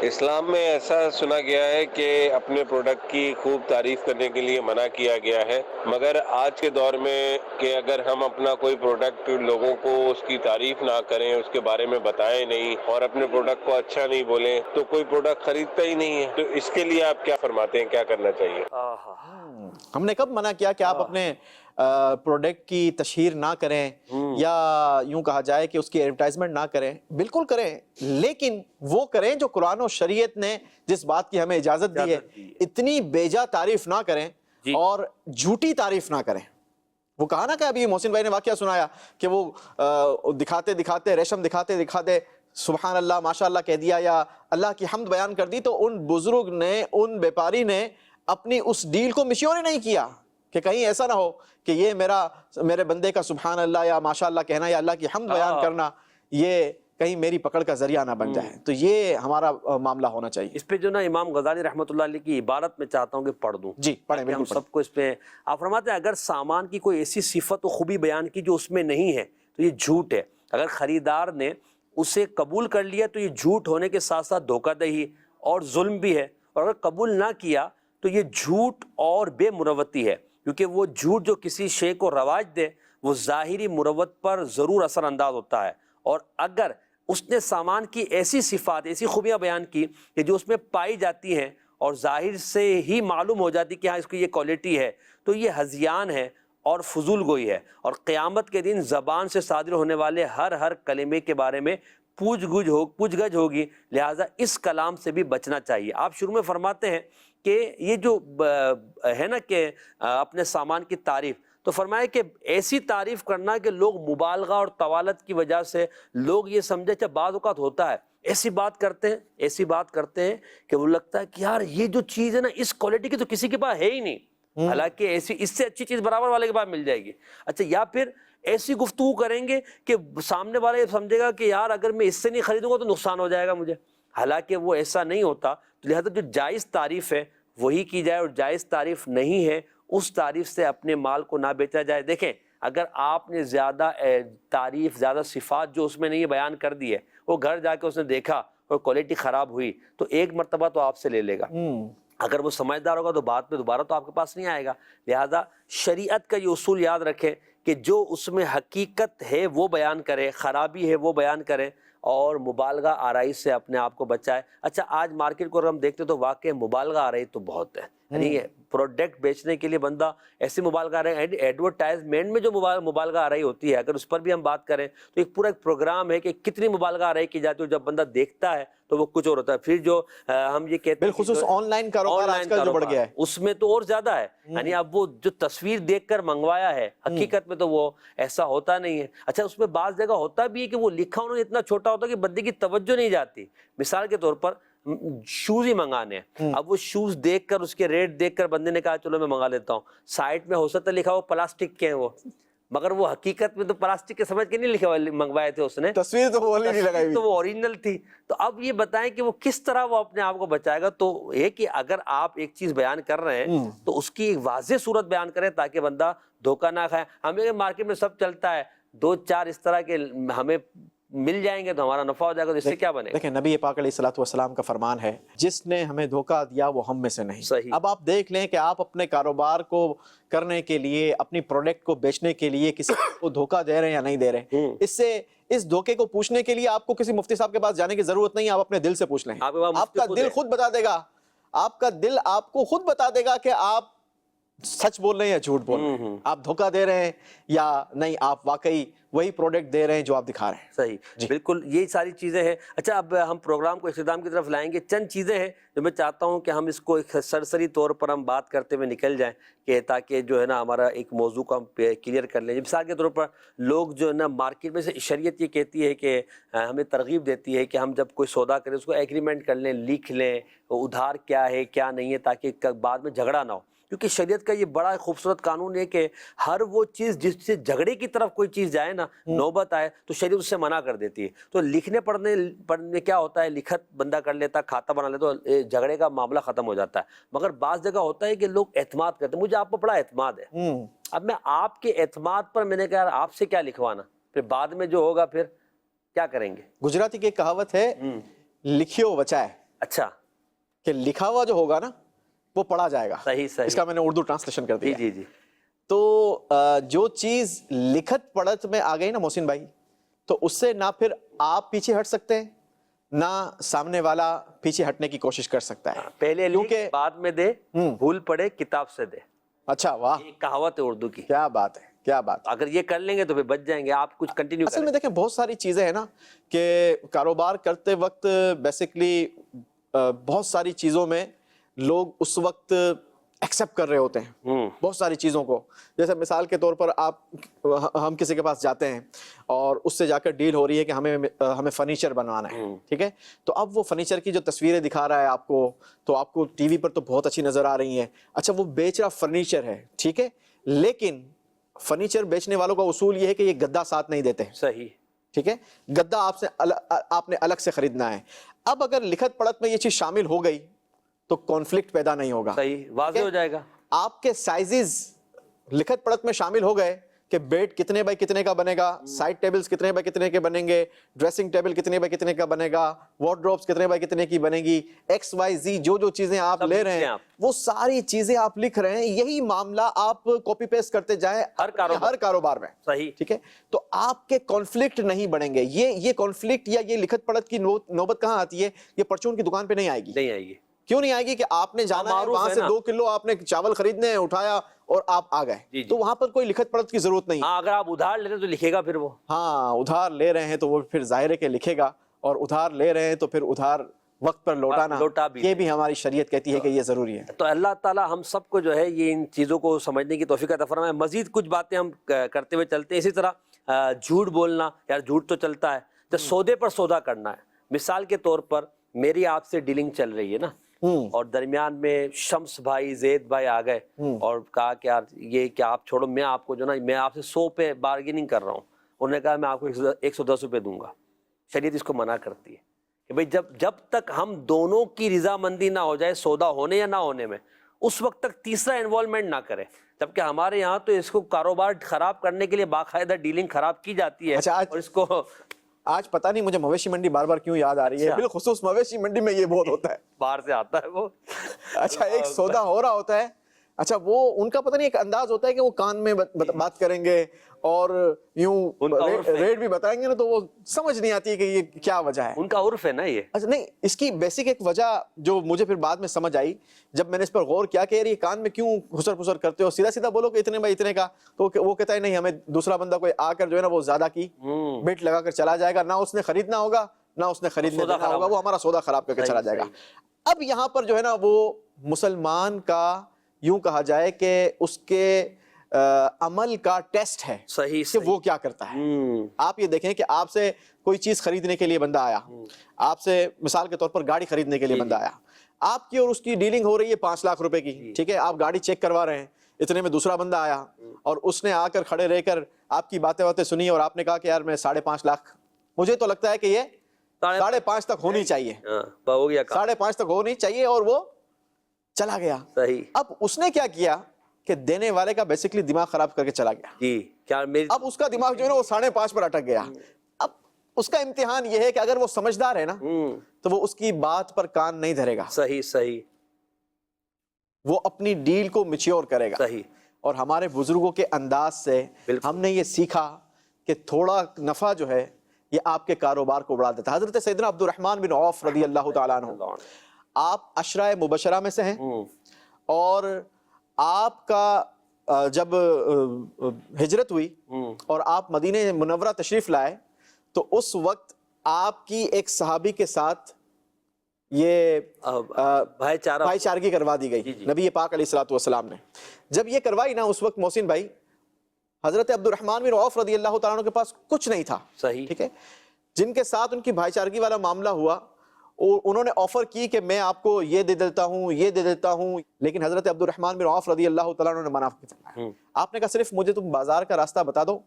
اسلام میں ایسا سنا گیا ہے کہ اپنے پروڈکٹ کی خوب تعریف کرنے کے لیے منع کیا گیا ہے، مگر آج کے دور میں کہ اگر ہم اپنا کوئی پروڈکٹ لوگوں کو اس کی تعریف نہ کریں، اس کے بارے میں بتائیں نہیں اور اپنے پروڈکٹ کو اچھا نہیں بولیں تو کوئی پروڈکٹ خریدتا ہی نہیں ہے، تو اس کے لیے آپ کیا فرماتے ہیں، کیا کرنا چاہیے؟ ہم نے کب منع کیا کہ آپ اپنے پروڈکٹ کی تشہیر نہ کریں یا یوں کہا جائے کہ اس کی ایڈورٹائزمنٹ نہ کریں؟ بالکل کریں، لیکن وہ کریں جو قرآن و شریعت نے جس بات کی ہمیں اجازت دی ہے۔ اتنی بیجا تعریف نہ کریں اور جھوٹی تعریف نہ کریں۔ وہ کہا نا کہ ابھی محسن بھائی نے واقعہ سنایا کہ وہ دکھاتے دکھاتے ریشم دکھاتے سبحان اللہ ماشاء اللہ کہہ دیا یا اللہ کی حمد بیان کر دی، تو ان بزرگ نے، ان بیپاری نے اپنی اس ڈیل کو میچور نہیں کیا کہ کہیں ایسا نہ ہو کہ یہ میرے بندے کا سبحان اللہ یا ماشاء اللہ کہنا یا اللہ کی حمد بیان کرنا یہ کہیں میری پکڑ کا ذریعہ نہ بن جائے۔ تو یہ ہمارا معاملہ ہونا چاہیے۔ اس پہ جو نا امام غزالی رحمۃ اللہ علیہ کی عبارت میں چاہتا ہوں کہ پڑھ دوں۔ جی پڑھیں، ہم سب کو اس پہ آپ فرماتے ہیں اگر سامان کی کوئی ایسی صفت و خوبی بیان کی جو اس میں نہیں ہے تو یہ جھوٹ ہے۔ اگر خریدار نے اسے قبول کر لیا تو یہ جھوٹ ہونے کے ساتھ ساتھ دھوکہ دہی اور ظلم بھی ہے، اور اگر قبول نہ کیا تو یہ جھوٹ اور بے مروتی ہے، کیونکہ وہ جھوٹ جو کسی شے کو رواج دے وہ ظاہری مروت پر ضرور اثر انداز ہوتا ہے، اور اگر اس نے سامان کی ایسی صفات، ایسی خوبیاں بیان کی کہ جو اس میں پائی جاتی ہیں اور ظاہر سے ہی معلوم ہو جاتی کہ ہاں اس کی یہ کوالٹی ہے، تو یہ ہذیان ہے اور فضول گوئی ہے، اور قیامت کے دن زبان سے صادر ہونے والے ہر کلمے کے بارے میں پوچھ گچھ ہوگی، لہٰذا اس کلام سے بھی بچنا چاہیے۔ آپ شروع میں فرماتے ہیں کہ یہ جو ہے نا کہ اپنے سامان کی تعریف، تو فرمایا کہ ایسی تعریف کرنا کہ لوگ مبالغہ اور طوالت کی وجہ سے لوگ یہ سمجھے، اچھا بعض اوقات ہوتا ہے ایسی بات کرتے ہیں کہ وہ لگتا ہے کہ یار یہ جو چیز ہے نا اس کوالٹی کی تو کسی کے پاس ہے ہی نہیں، حالانکہ ایسی اس سے اچھی چیز برابر والے کے پاس مل جائے گی۔ اچھا، یا پھر ایسی گفتگو کریں گے کہ سامنے والا یہ سمجھے گا کہ یار اگر میں اس سے نہیں خریدوں گا تو نقصان ہو جائے گا مجھے، حالانکہ وہ ایسا نہیں ہوتا۔ تو لہذا جو جائز تعریف ہے وہی کی جائے، اور جائز تعریف نہیں ہے اس تعریف سے اپنے مال کو نہ بیچا جائے۔ دیکھیں، اگر آپ نے زیادہ تعریف، زیادہ صفات جو اس میں نہیں بیان کر دی ہے، وہ گھر جا کے اس نے دیکھا اور کوالٹی خراب ہوئی تو ایک مرتبہ تو آپ سے لے لے گا، اگر وہ سمجھدار ہوگا تو بعد میں دوبارہ تو آپ کے پاس نہیں آئے گا۔ لہذا شریعت کا یہ اصول یاد رکھیں کہ جو اس میں حقیقت ہے وہ بیان کرے، خرابی ہے وہ بیان کرے، اور مبالغہ آرائی سے اپنے آپ کو بچائے۔ اچھا، آج مارکیٹ کو اگر ہم دیکھتے تو واقعی مبالغہ آرائی تو بہت ہے، یعنی پروڈکٹ بیچنے کے لیے بندہ ایسی مبالغہ آرائی، ایڈورٹائزمنٹ میں جو مبالغہ آرائی ہوتی ہے، اگر اس پر بھی ہم بات کریں تو ایک پورا ایک پروگرام ہے کہ کتنی مبالغہ آرائی کی جاتی ہے، جب بندہ دیکھتا ہے تو وہ کچھ اور ہوتا ہے۔ پھر جو ہم یہ کہتے ہیں بالخصوص آن لائن کاروبار آج کل جو بڑھ گیا ہے، اس میں تو اور زیادہ ہے، یعنی اب وہ جو تصویر دیکھ کر منگوایا ہے حقیقت میں تو وہ ایسا ہوتا نہیں ہے۔ اچھا، اس میں بعض جگہ ہوتا بھی ہے کہ وہ لکھا انہوں نے اتنا چھوٹا ہوتا ہے کہ بندے کی توجہ نہیں جاتی۔ مثال کے طور پر شوز ہی منگانے ہیں، اب وہ شوز دیکھ کر اس کے ریٹ دیکھ کر بندے نے کہا چلو میں منگا لیتا ہوں، سائٹ میں ہو سکتا ہے لکھا ہوا پلاسٹک کے ہیں وہ، مگر وہ حقیقت میں تو پلاسٹک کے سمجھ کے نہیں لکھے ہوئے منگوائے تھے اس نے، تصویر تو وہ نہیں لگائی ہوئی، تو وہ اوریجنل تھی۔ تو اب یہ بتائیں کہ وہ کس طرح وہ اپنے آپ کو بچائے گا۔ تو یہ کہ اگر آپ ایک چیز بیان کر رہے ہیں تو اس کی ایک واضح صورت بیان کریں تاکہ بندہ دھوکہ نہ کھائے۔ ہمیں مارکیٹ میں سب چلتا ہے، دو چار اس طرح کے ہمیں مل جائیں گے تو ہمارا نفع ہو جائے گا، تو اس سے کیا بنے گا؟ دیکھیں، نبی پاک علیہ الصلوۃ والسلام کا فرمان ہے، جس نے ہمیں دھوکہ دیا وہ ہم میں سے نہیں۔ صحیح۔ اب آپ دیکھ لیں کہ آپ اپنے کاروبار کو کرنے کے لیے، اپنی پروڈکٹ کو بیچنے کے لیے کسی کو دھوکہ دے رہے ہیں یا نہیں دے رہے ہیں، اس دھوکے کو پوچھنے کے لیے آپ کو کسی مفتی صاحب کے پاس جانے کی ضرورت نہیں، آپ اپنے دل سے پوچھ لیں، آپ کا دل خود بتا دے گا، آپ کا دل آپ کو خود بتا دے گا کہ آپ سچ بول رہے ہیں یا جھوٹ بول رہے ہیں، آپ دھوکہ دے رہے ہیں یا نہیں، آپ واقعی وہی پروڈکٹ دے رہے ہیں جو آپ دکھا رہے ہیں۔ صحیح، بالکل یہی ساری چیزیں ہیں۔ اچھا، اب ہم پروگرام کو اختتام کی طرف لائیں گے۔ چند چیزیں ہیں جو میں چاہتا ہوں کہ ہم اس کو ایک سرسری طور پر ہم بات کرتے ہوئے نکل جائیں، کہ تاکہ جو ہے نا ہمارا ایک موضوع کو ہم کلیئر کر لیں۔ مثال کے طور پر لوگ جو ہے نا مارکیٹ میں سے، شریعت یہ کہتی ہے کہ ہمیں ترغیب دیتی ہے کہ ہم جب کوئی سودا کریں اس کو ایگریمنٹ کر لیں، لکھ لیں ادھار کیا ہے کیا نہیں ہے، تاکہ بعد میں جھگڑا نہ ہو۔ کیونکہ شریعت کا یہ بڑا خوبصورت قانون ہے کہ ہر وہ چیز جس سے جھگڑے کی طرف کوئی چیز جائے نا، نوبت آئے، تو شریعت اس سے منع کر دیتی ہے۔ تو لکھنے پڑھنے میں کیا ہوتا ہے، لکھت بندہ کر لیتا، کھاتا بنا لیتا، تو جھگڑے کا معاملہ ختم ہو جاتا ہے۔ مگر بعض جگہ ہوتا ہے کہ لوگ اعتماد کرتے ہیں، مجھے آپ پر بڑا اعتماد ہے، اب میں آپ کے اعتماد پر میں نے کہا آپ سے کیا لکھوانا، پھر بعد میں جو ہوگا پھر کیا کریں گے؟ گجراتی کی ایک کہاوت ہے، لکھیو بچائے۔ اچھا، کہ لکھا ہوا جو ہوگا نا وہ پڑھا جائے گا۔ صحیح صحیح، اس کا میں نے اردو ٹرانسلیشن کر دیا۔ جی جی۔ تو جو چیز لکھت پڑھت میں آ گئی نا محسن بھائی، تو اس سے نہ پھر آپ پیچھے ہٹ سکتے ہیں، نہ سامنے والا پیچھے ہٹنے کی کوشش کر سکتا ہے۔ پہلے لکھ بعد میں دے، بھول پڑے کتاب سے دے۔ اچھا، واہ، یہ کہاوت ہے اردو کی۔ کیا بات ہے، کیا بات۔ اگر یہ کر لیں گے تو پھر بچ جائیں گے۔ آپ کچھ کنٹینیو اصل میں دیکھیں، بہت ساری چیزیں ہیں نا کہ کاروبار کرتے وقت بیسیکلی بہت ساری چیزوں میں لوگ اس وقت ایکسیپٹ کر رہے ہوتے ہیں بہت ساری چیزوں کو۔ جیسے مثال کے طور پر ہم کسی کے پاس جاتے ہیں اور اس سے جا کر ڈیل ہو رہی ہے کہ ہمیں فرنیچر بنوانا ہے، ٹھیک ہے، تو اب وہ فرنیچر کی جو تصویریں دکھا رہا ہے آپ کو، تو آپ کو ٹی وی پر تو بہت اچھی نظر آ رہی ہیں۔ اچھا، وہ بیچ رہا فرنیچر ہے، ٹھیک ہے، لیکن فرنیچر بیچنے والوں کا اصول یہ ہے کہ یہ گدا ساتھ نہیں دیتے۔ صحیح، ٹھیک ہے، گدا آپ نے الگ سے خریدنا ہے۔ اب اگر لکھت پڑھت میں یہ چیز شامل ہو گئی تو کانفلکٹ پیدا نہیں ہوگا، صحیح، واضح ہو جائے گا۔ آپ کے سائزز لکھت پڑھت میں شامل ہو گئے کہ بیڈ کتنے بائی کتنے کا بنے گا, سائڈ ٹیبلز کتنے بائی کتنے کے بنیں گے, ڈریسنگ ٹیبل کتنے بائی کتنے کا بنے گا, وارڈروبس کتنے بائی کتنے کی بنے گی, ایکس وائی زی جو چیزیں آپ لے رہے ہیں وہ ساری چیزیں آپ لکھ رہے ہیں. یہی معاملہ آپ کاپی پیسٹ کرتے جائیں ہر کاروبار میں, صحیح, ٹھیک ہے. تو آپ کے کانفلکٹ نہیں بڑھیں گے. یہ کانفلکٹ یا یہ لکھت پڑھت کی نوبت کہاں آتی ہے؟ یہ پرچون کی دکان پہ نہیں آئے گی. نہیں آئے گی. کیوں نہیں آئے گی؟ کہ آپ نے جانا ہے وہاں سے 2 کلو آپ نے چاول خریدنے اٹھایا اور آپ آ گئے, تو وہاں پر کوئی لکھت پڑھت کی ضرورت نہیں. ہاں, اگر آپ ادھار لے رہے تو لکھے گا پھر وہ. ہاں, ادھار لے رہے ہیں تو وہ پھر ظاہر ہے کہ لکھے گا, اور ادھار لے رہے ہیں تو پھر ادھار وقت پر لوٹانا, یہ بھی ہماری شریعت کہتی ہے کہ یہ ضروری ہے. تو اللہ تعالیٰ ہم سب کو جو ہے یہ ان چیزوں کو سمجھنے کی توفیق عطا فرمائے. مزید کچھ باتیں ہم کرتے ہوئے چلتے ہیں. اسی طرح جھوٹ بولنا, یار جھوٹ تو چلتا ہے جب سودے پر سودا کرنا ہے. مثال کے طور پر میری آپ سے ڈیلنگ چل رہی ہے نا, اور درمیان میں شمس بھائی زید بھائی آ گئے اور کہا کہ یار یہ کیا آپ چھوڑو, میں آپ کو جو نا میں آپ سے 100 پہ بارگیننگ کر رہا ہوں. انہوں نے کہا میں آپ کو 110 روپے دوں گا. شریعت اس کو منع کرتی ہے کہ بھئی جب تک ہم دونوں کی رضامندی نہ ہو جائے سودا ہونے یا نہ ہونے میں, اس وقت تک تیسرا انوالومنٹ نہ کرے. جبکہ ہمارے یہاں تو اس کو کاروبار خراب کرنے کے لیے باقاعدہ ڈیلنگ خراب کی جاتی ہے. اور اس کو آج پتہ نہیں مجھے مویشی منڈی بار بار کیوں یاد آ رہی ہے, بالخصوص مویشی منڈی میں یہ بہت ہوتا ہے, باہر سے آتا ہے وہ. اچھا, ایک سودا ہو رہا ہوتا ہے, اچھا وہ ان کا پتہ نہیں ایک انداز ہوتا ہے کہ وہ کان میں بات کریں گے اور یوں ریٹ بھی بتائیں گے نا, تو وہ سمجھ نہیں آتی کہ یہ کیا وجہ ہے. ان کا عرف ہے نا یہ. اچھا نہیں, اس کی بیسک ایک وجہ جو مجھے پھر بعد میں سمجھ آئی جب میں نے اس پر غور کیا کہ یار یہ کان میں کیوں خسر پسر کرتے ہو, سیدھا سیدھا بولو کہ اتنے بائی اتنے کا. تو وہ کہتا ہے نہیں, ہمیں دوسرا بندہ کوئی آ کر جو ہے نا وہ زیادہ کی بیٹ لگا کر چلا جائے گا, نہ اس نے خریدنا ہوگا نہ اس نے خریدنے دینا ہوگا, وہ ہمارا سودا خراب کر کے چلا جائے گا. اب یہاں پر جو ہے نا وہ مسلمان کا یوں کہا جائے کہ اس کے عمل کا ٹیسٹ ہے صحیح کہ وہ کیا کرتا ہے. آپ یہ دیکھیں کہ آپ سے کوئی چیز خریدنے کے لیے بندہ آیا, آپ سے مثال کے طور پر گاڑی خریدنے کے لیے بندہ آیا, آپ کی اور اس کی ڈیلنگ ہو رہی ہے 5 لاکھ روپے کی, ٹھیک ہے, آپ گاڑی چیک کروا رہے ہیں, اتنے میں دوسرا بندہ آیا اور اس نے آ کر کھڑے رہ کر آپ کی باتیں سنی اور آپ نے کہا کہ یار میں 5.5 لاکھ, مجھے تو لگتا ہے کہ یہ 5.5 تک ہونی چاہیے, 5.5 تک ہونی چاہیے, اور وہ چلا گیا. اب اس نے کیا کیا کہ دینے والے کا بیسکلی دماغ خراب کر کے چلا گیا. اب اس کا دماغ جو ہے نا وہ 5.5 پر اٹک گیا. اب اس کا امتحان یہ ہے کہ اگر وہ سمجھدار ہے نا تو وہ اس کی بات پر کان نہیں دھرے گا. صحیح, وہ اپنی ڈیل کو میچیور کرے گا. اور ہمارے بزرگوں کے انداز سے ہم نے یہ سیکھا کہ تھوڑا نفع جو ہے یہ آپ کے کاروبار کو بڑھا دیتا ہے. حضرت سیدنا عبد الرحمن بن عوف رضی اللہ تعالیٰ عنہ, آپ عشرہ مبشرہ میں سے ہیں, اور آپ کا جب ہجرت ہوئی اور آپ مدینہ منورہ تشریف لائے تو اس وقت آپ کی ایک صحابی کے ساتھ یہ بھائی چارگی کروا دی گئی نبی پاک علیہ الصلوۃ والسلام نے. جب یہ کروائی نا, اس وقت محسن بھائی حضرت عبد الرحمن بن عوف رضی اللہ تعالیٰ عنہ کے پاس کچھ نہیں تھا, ٹھیک ہے, جن کے ساتھ ان کی بھائی چارگی والا معاملہ ہوا, انہوں نے آفر کی کہ میں آپ کو یہ دے دیتا ہوں یہ دے دیتا ہوں, لیکن حضرت عبد الرحمن بن عوف رضی اللہ تعالیٰ عنہ نے منع فرمایا. آپ نے کہا صرف مجھے تم بازار کا راستہ بتا دو,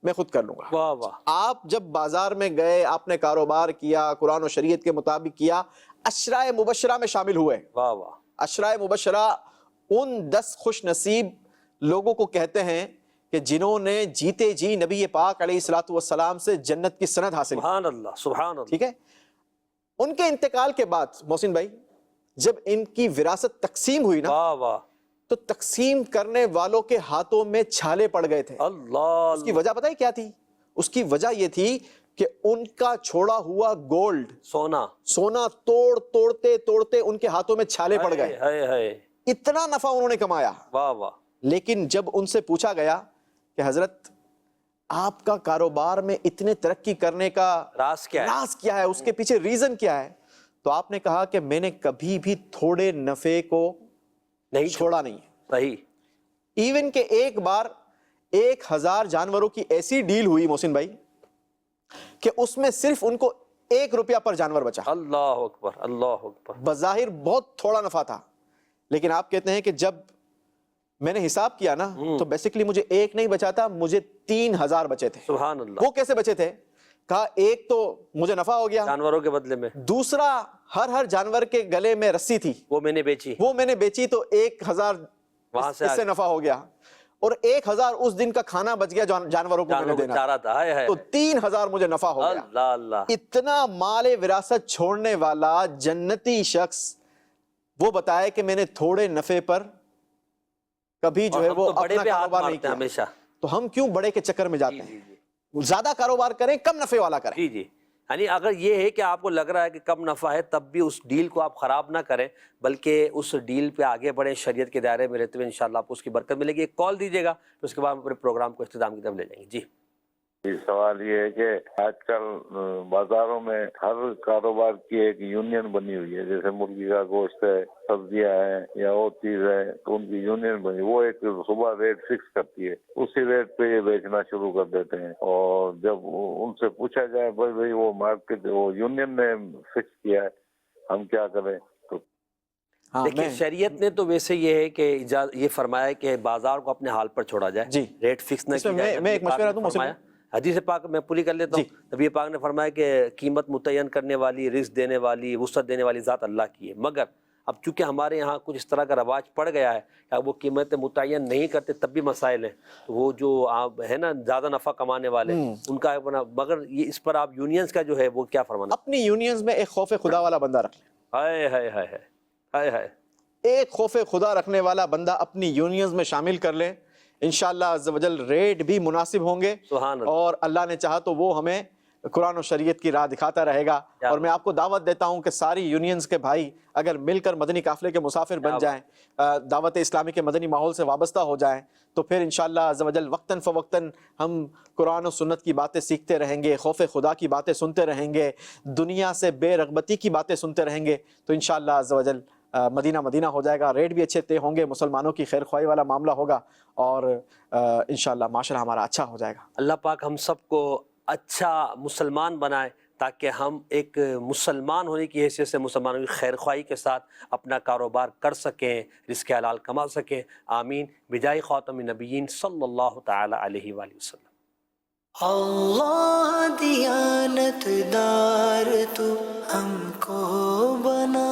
میں خود کر لوں گا. واہ واہ. آپ جب بازار میں گئے, آپ نے کاروبار کیا, قرآن و شریعت کے مطابق کیا, عشرہ مبشرہ میں شامل ہوئے. واہ واہ. عشرہ مبشرہ ان 10 خوش نصیب لوگوں کو کہتے ہیں کہ جنہوں نے جیتے جی نبی پاک علیہ الصلوۃ والسلام سے جنت کی سند حاصل کی. سبحان اللہ, سبحان اللہ. ٹھیک ہے, ان کے انتقال کے بعد محسن بھائی جب ان کی وراثت تقسیم ہوئی نا, واہ واہ, تو تقسیم کرنے والوں کے ہاتھوں میں چھالے پڑ گئے تھے. اللہ. اس کی وجہ پتہ ہے کیا تھی؟ اس کی وجہ یہ تھی کہ ان کا چھوڑا ہوا گولڈ, سونا توڑتے ان کے ہاتھوں میں چھالے پڑ گئے. اتنا نفع انہوں نے کمایا. واہ واہ. لیکن جب ان سے پوچھا گیا کہ حضرت آپ کا کاروبار میں اتنے ترقی کرنے کا راز کیا ہے, اس کے پیچھے ریزن کیا ہے, تو آپ نے کہا کہ میں نے کبھی بھی تھوڑے نفع کو نہیں چھوڑا نہیں. صحیح. ایون کہ ایک بار 1000 جانوروں کی ایسی ڈیل ہوئی محسن بھائی کہ اس میں صرف ان کو 1 روپیہ پر جانور بچا. اللہ اکبر, اللہ اکبر. بظاہر بہت تھوڑا نفع تھا, لیکن آپ کہتے ہیں کہ جب میں نے حساب کیا نا تو بیسیکلی مجھے 1 نہیں بچا تھا, مجھے 3000 بچے تھے. سبحان اللہ. وہ کیسے بچے تھے؟ کہا ایک تو مجھے نفع ہو گیا جانوروں کے بدلے میں, دوسرا ہر جانور کے گلے میں رسی تھی, وہ میں نے بیچی تو 1000 وہاں سے نفع ہو گیا, اور 1000 اس دن کا کھانا بچ گیا جانوروں کو میں نے دینا چارہ تھا، ہائے ہائے تو 3000 مجھے نفع ہو گیا. اللہ اللہ. اتنا مال وراثت چھوڑنے والا جنتی شخص وہ بتائے کہ میں نے تھوڑے نفع پر کبھی جو ہے وہ اپنا کاروبار نہیں کیا. ہمیشہ تو ہم کیوں بڑے کے چکر میں جاتے ہیں؟ زیادہ کاروبار کریں، کم نفع والا کریں. جی جی، یعنی اگر یہ ہے کہ آپ کو لگ رہا ہے کہ کم نفع ہے تب بھی اس ڈیل کو آپ خراب نہ کریں، بلکہ اس ڈیل پہ آگے بڑھیں، شریعت کے دائرے میں رہتے ہوئے انشاءاللہ آپ کو اس کی برکت ملے گی. ایک کال دیجیے گا، پھر اس کے بعد ہم اپنے پروگرام کو اختتام کی طرف لے جائیں گے. جی سوال یہ ہے کہ آج کل بازاروں میں ہر کاروبار کی ایک یونین بنی ہوئی ہے، جیسے مرغی کا گوشت ہے، سبزیاں ہیں یا اور چیز ہے، تو ان کی یونین بنی، وہ ایک صبح ریٹ فکس کرتی ہے، اسی ریٹ پہ یہ بیچنا شروع کر دیتے ہیں. اور جب ان سے پوچھا جائے بھائی وہ مارکیٹ وہ یونین نے فکس کیا ہے، ہم کیا کریں؟ دیکھیے شریعت نے تو ویسے یہ ہے کہ یہ فرمایا کہ بازار کو اپنے حال پر چھوڑا جائے، جی ریٹ فکس نہ کیا جائے. میں ایک مشورہ دوں، حدیث پاک میں پوری کر لیتا ہوں. نبی پاک نے فرمایا کہ قیمت متعین کرنے والی، رزق دینے والی، وسعت دینے والی ذات اللہ کی ہے، مگر اب چونکہ ہمارے یہاں کچھ اس طرح کا رواج پڑ گیا ہے کہ اب وہ قیمتیں متعین نہیں کرتے تب بھی مسائل ہیں. وہ جو آپ ہے نا زیادہ نفع کمانے والے ان کا، مگر یہ اس پر آپ یونینز کا جو ہے وہ کیا فرمانا؟ اپنی یونینز میں ایک خوف خدا والا بندہ رکھ لیں. ہائے ہائے ہائے ہائے ہائے. ایک خوف خدا رکھنے والا بندہ اپنی یونینز میں شامل کر لیں، انشاءاللہ عز و جل ریٹ بھی مناسب ہوں گے، اور اللہ نے چاہا تو وہ ہمیں قرآن و شریعت کی راہ دکھاتا رہے گا. اور میں آپ کو دعوت دیتا ہوں کہ ساری یونینز کے بھائی اگر مل کر مدنی قافلے کے مسافر بن جائیں، دعوت اسلامی کے مدنی ماحول سے وابستہ ہو جائیں، تو پھر انشاءاللہ عز و جل وقتاً فوقتاً ہم قرآن و سنت کی باتیں سیکھتے رہیں گے، خوف خدا کی باتیں سنتے رہیں گے، دنیا سے بے رغبتی کی باتیں سنتے رہیں گے، تو انشاءاللہ عز و جل مدینہ مدینہ ہو جائے گا. ریٹ بھی اچھے طے ہوں گے، مسلمانوں کی خیر خواہی والا معاملہ ہوگا، اور انشاءاللہ معاشرہ ہمارا اچھا ہو جائے گا. اللہ پاک ہم سب کو اچھا مسلمان بنائے تاکہ ہم ایک مسلمان ہونے کی حیثیت سے مسلمانوں کی خیر خواہی کے ساتھ اپنا کاروبار کر سکیں، رزق حلال کما سکیں. آمین بجائے خاتم النبیین صلی اللہ تعالی علیہ وآلہ وسلم. اللہ دیانت دار تو ہم کو بنا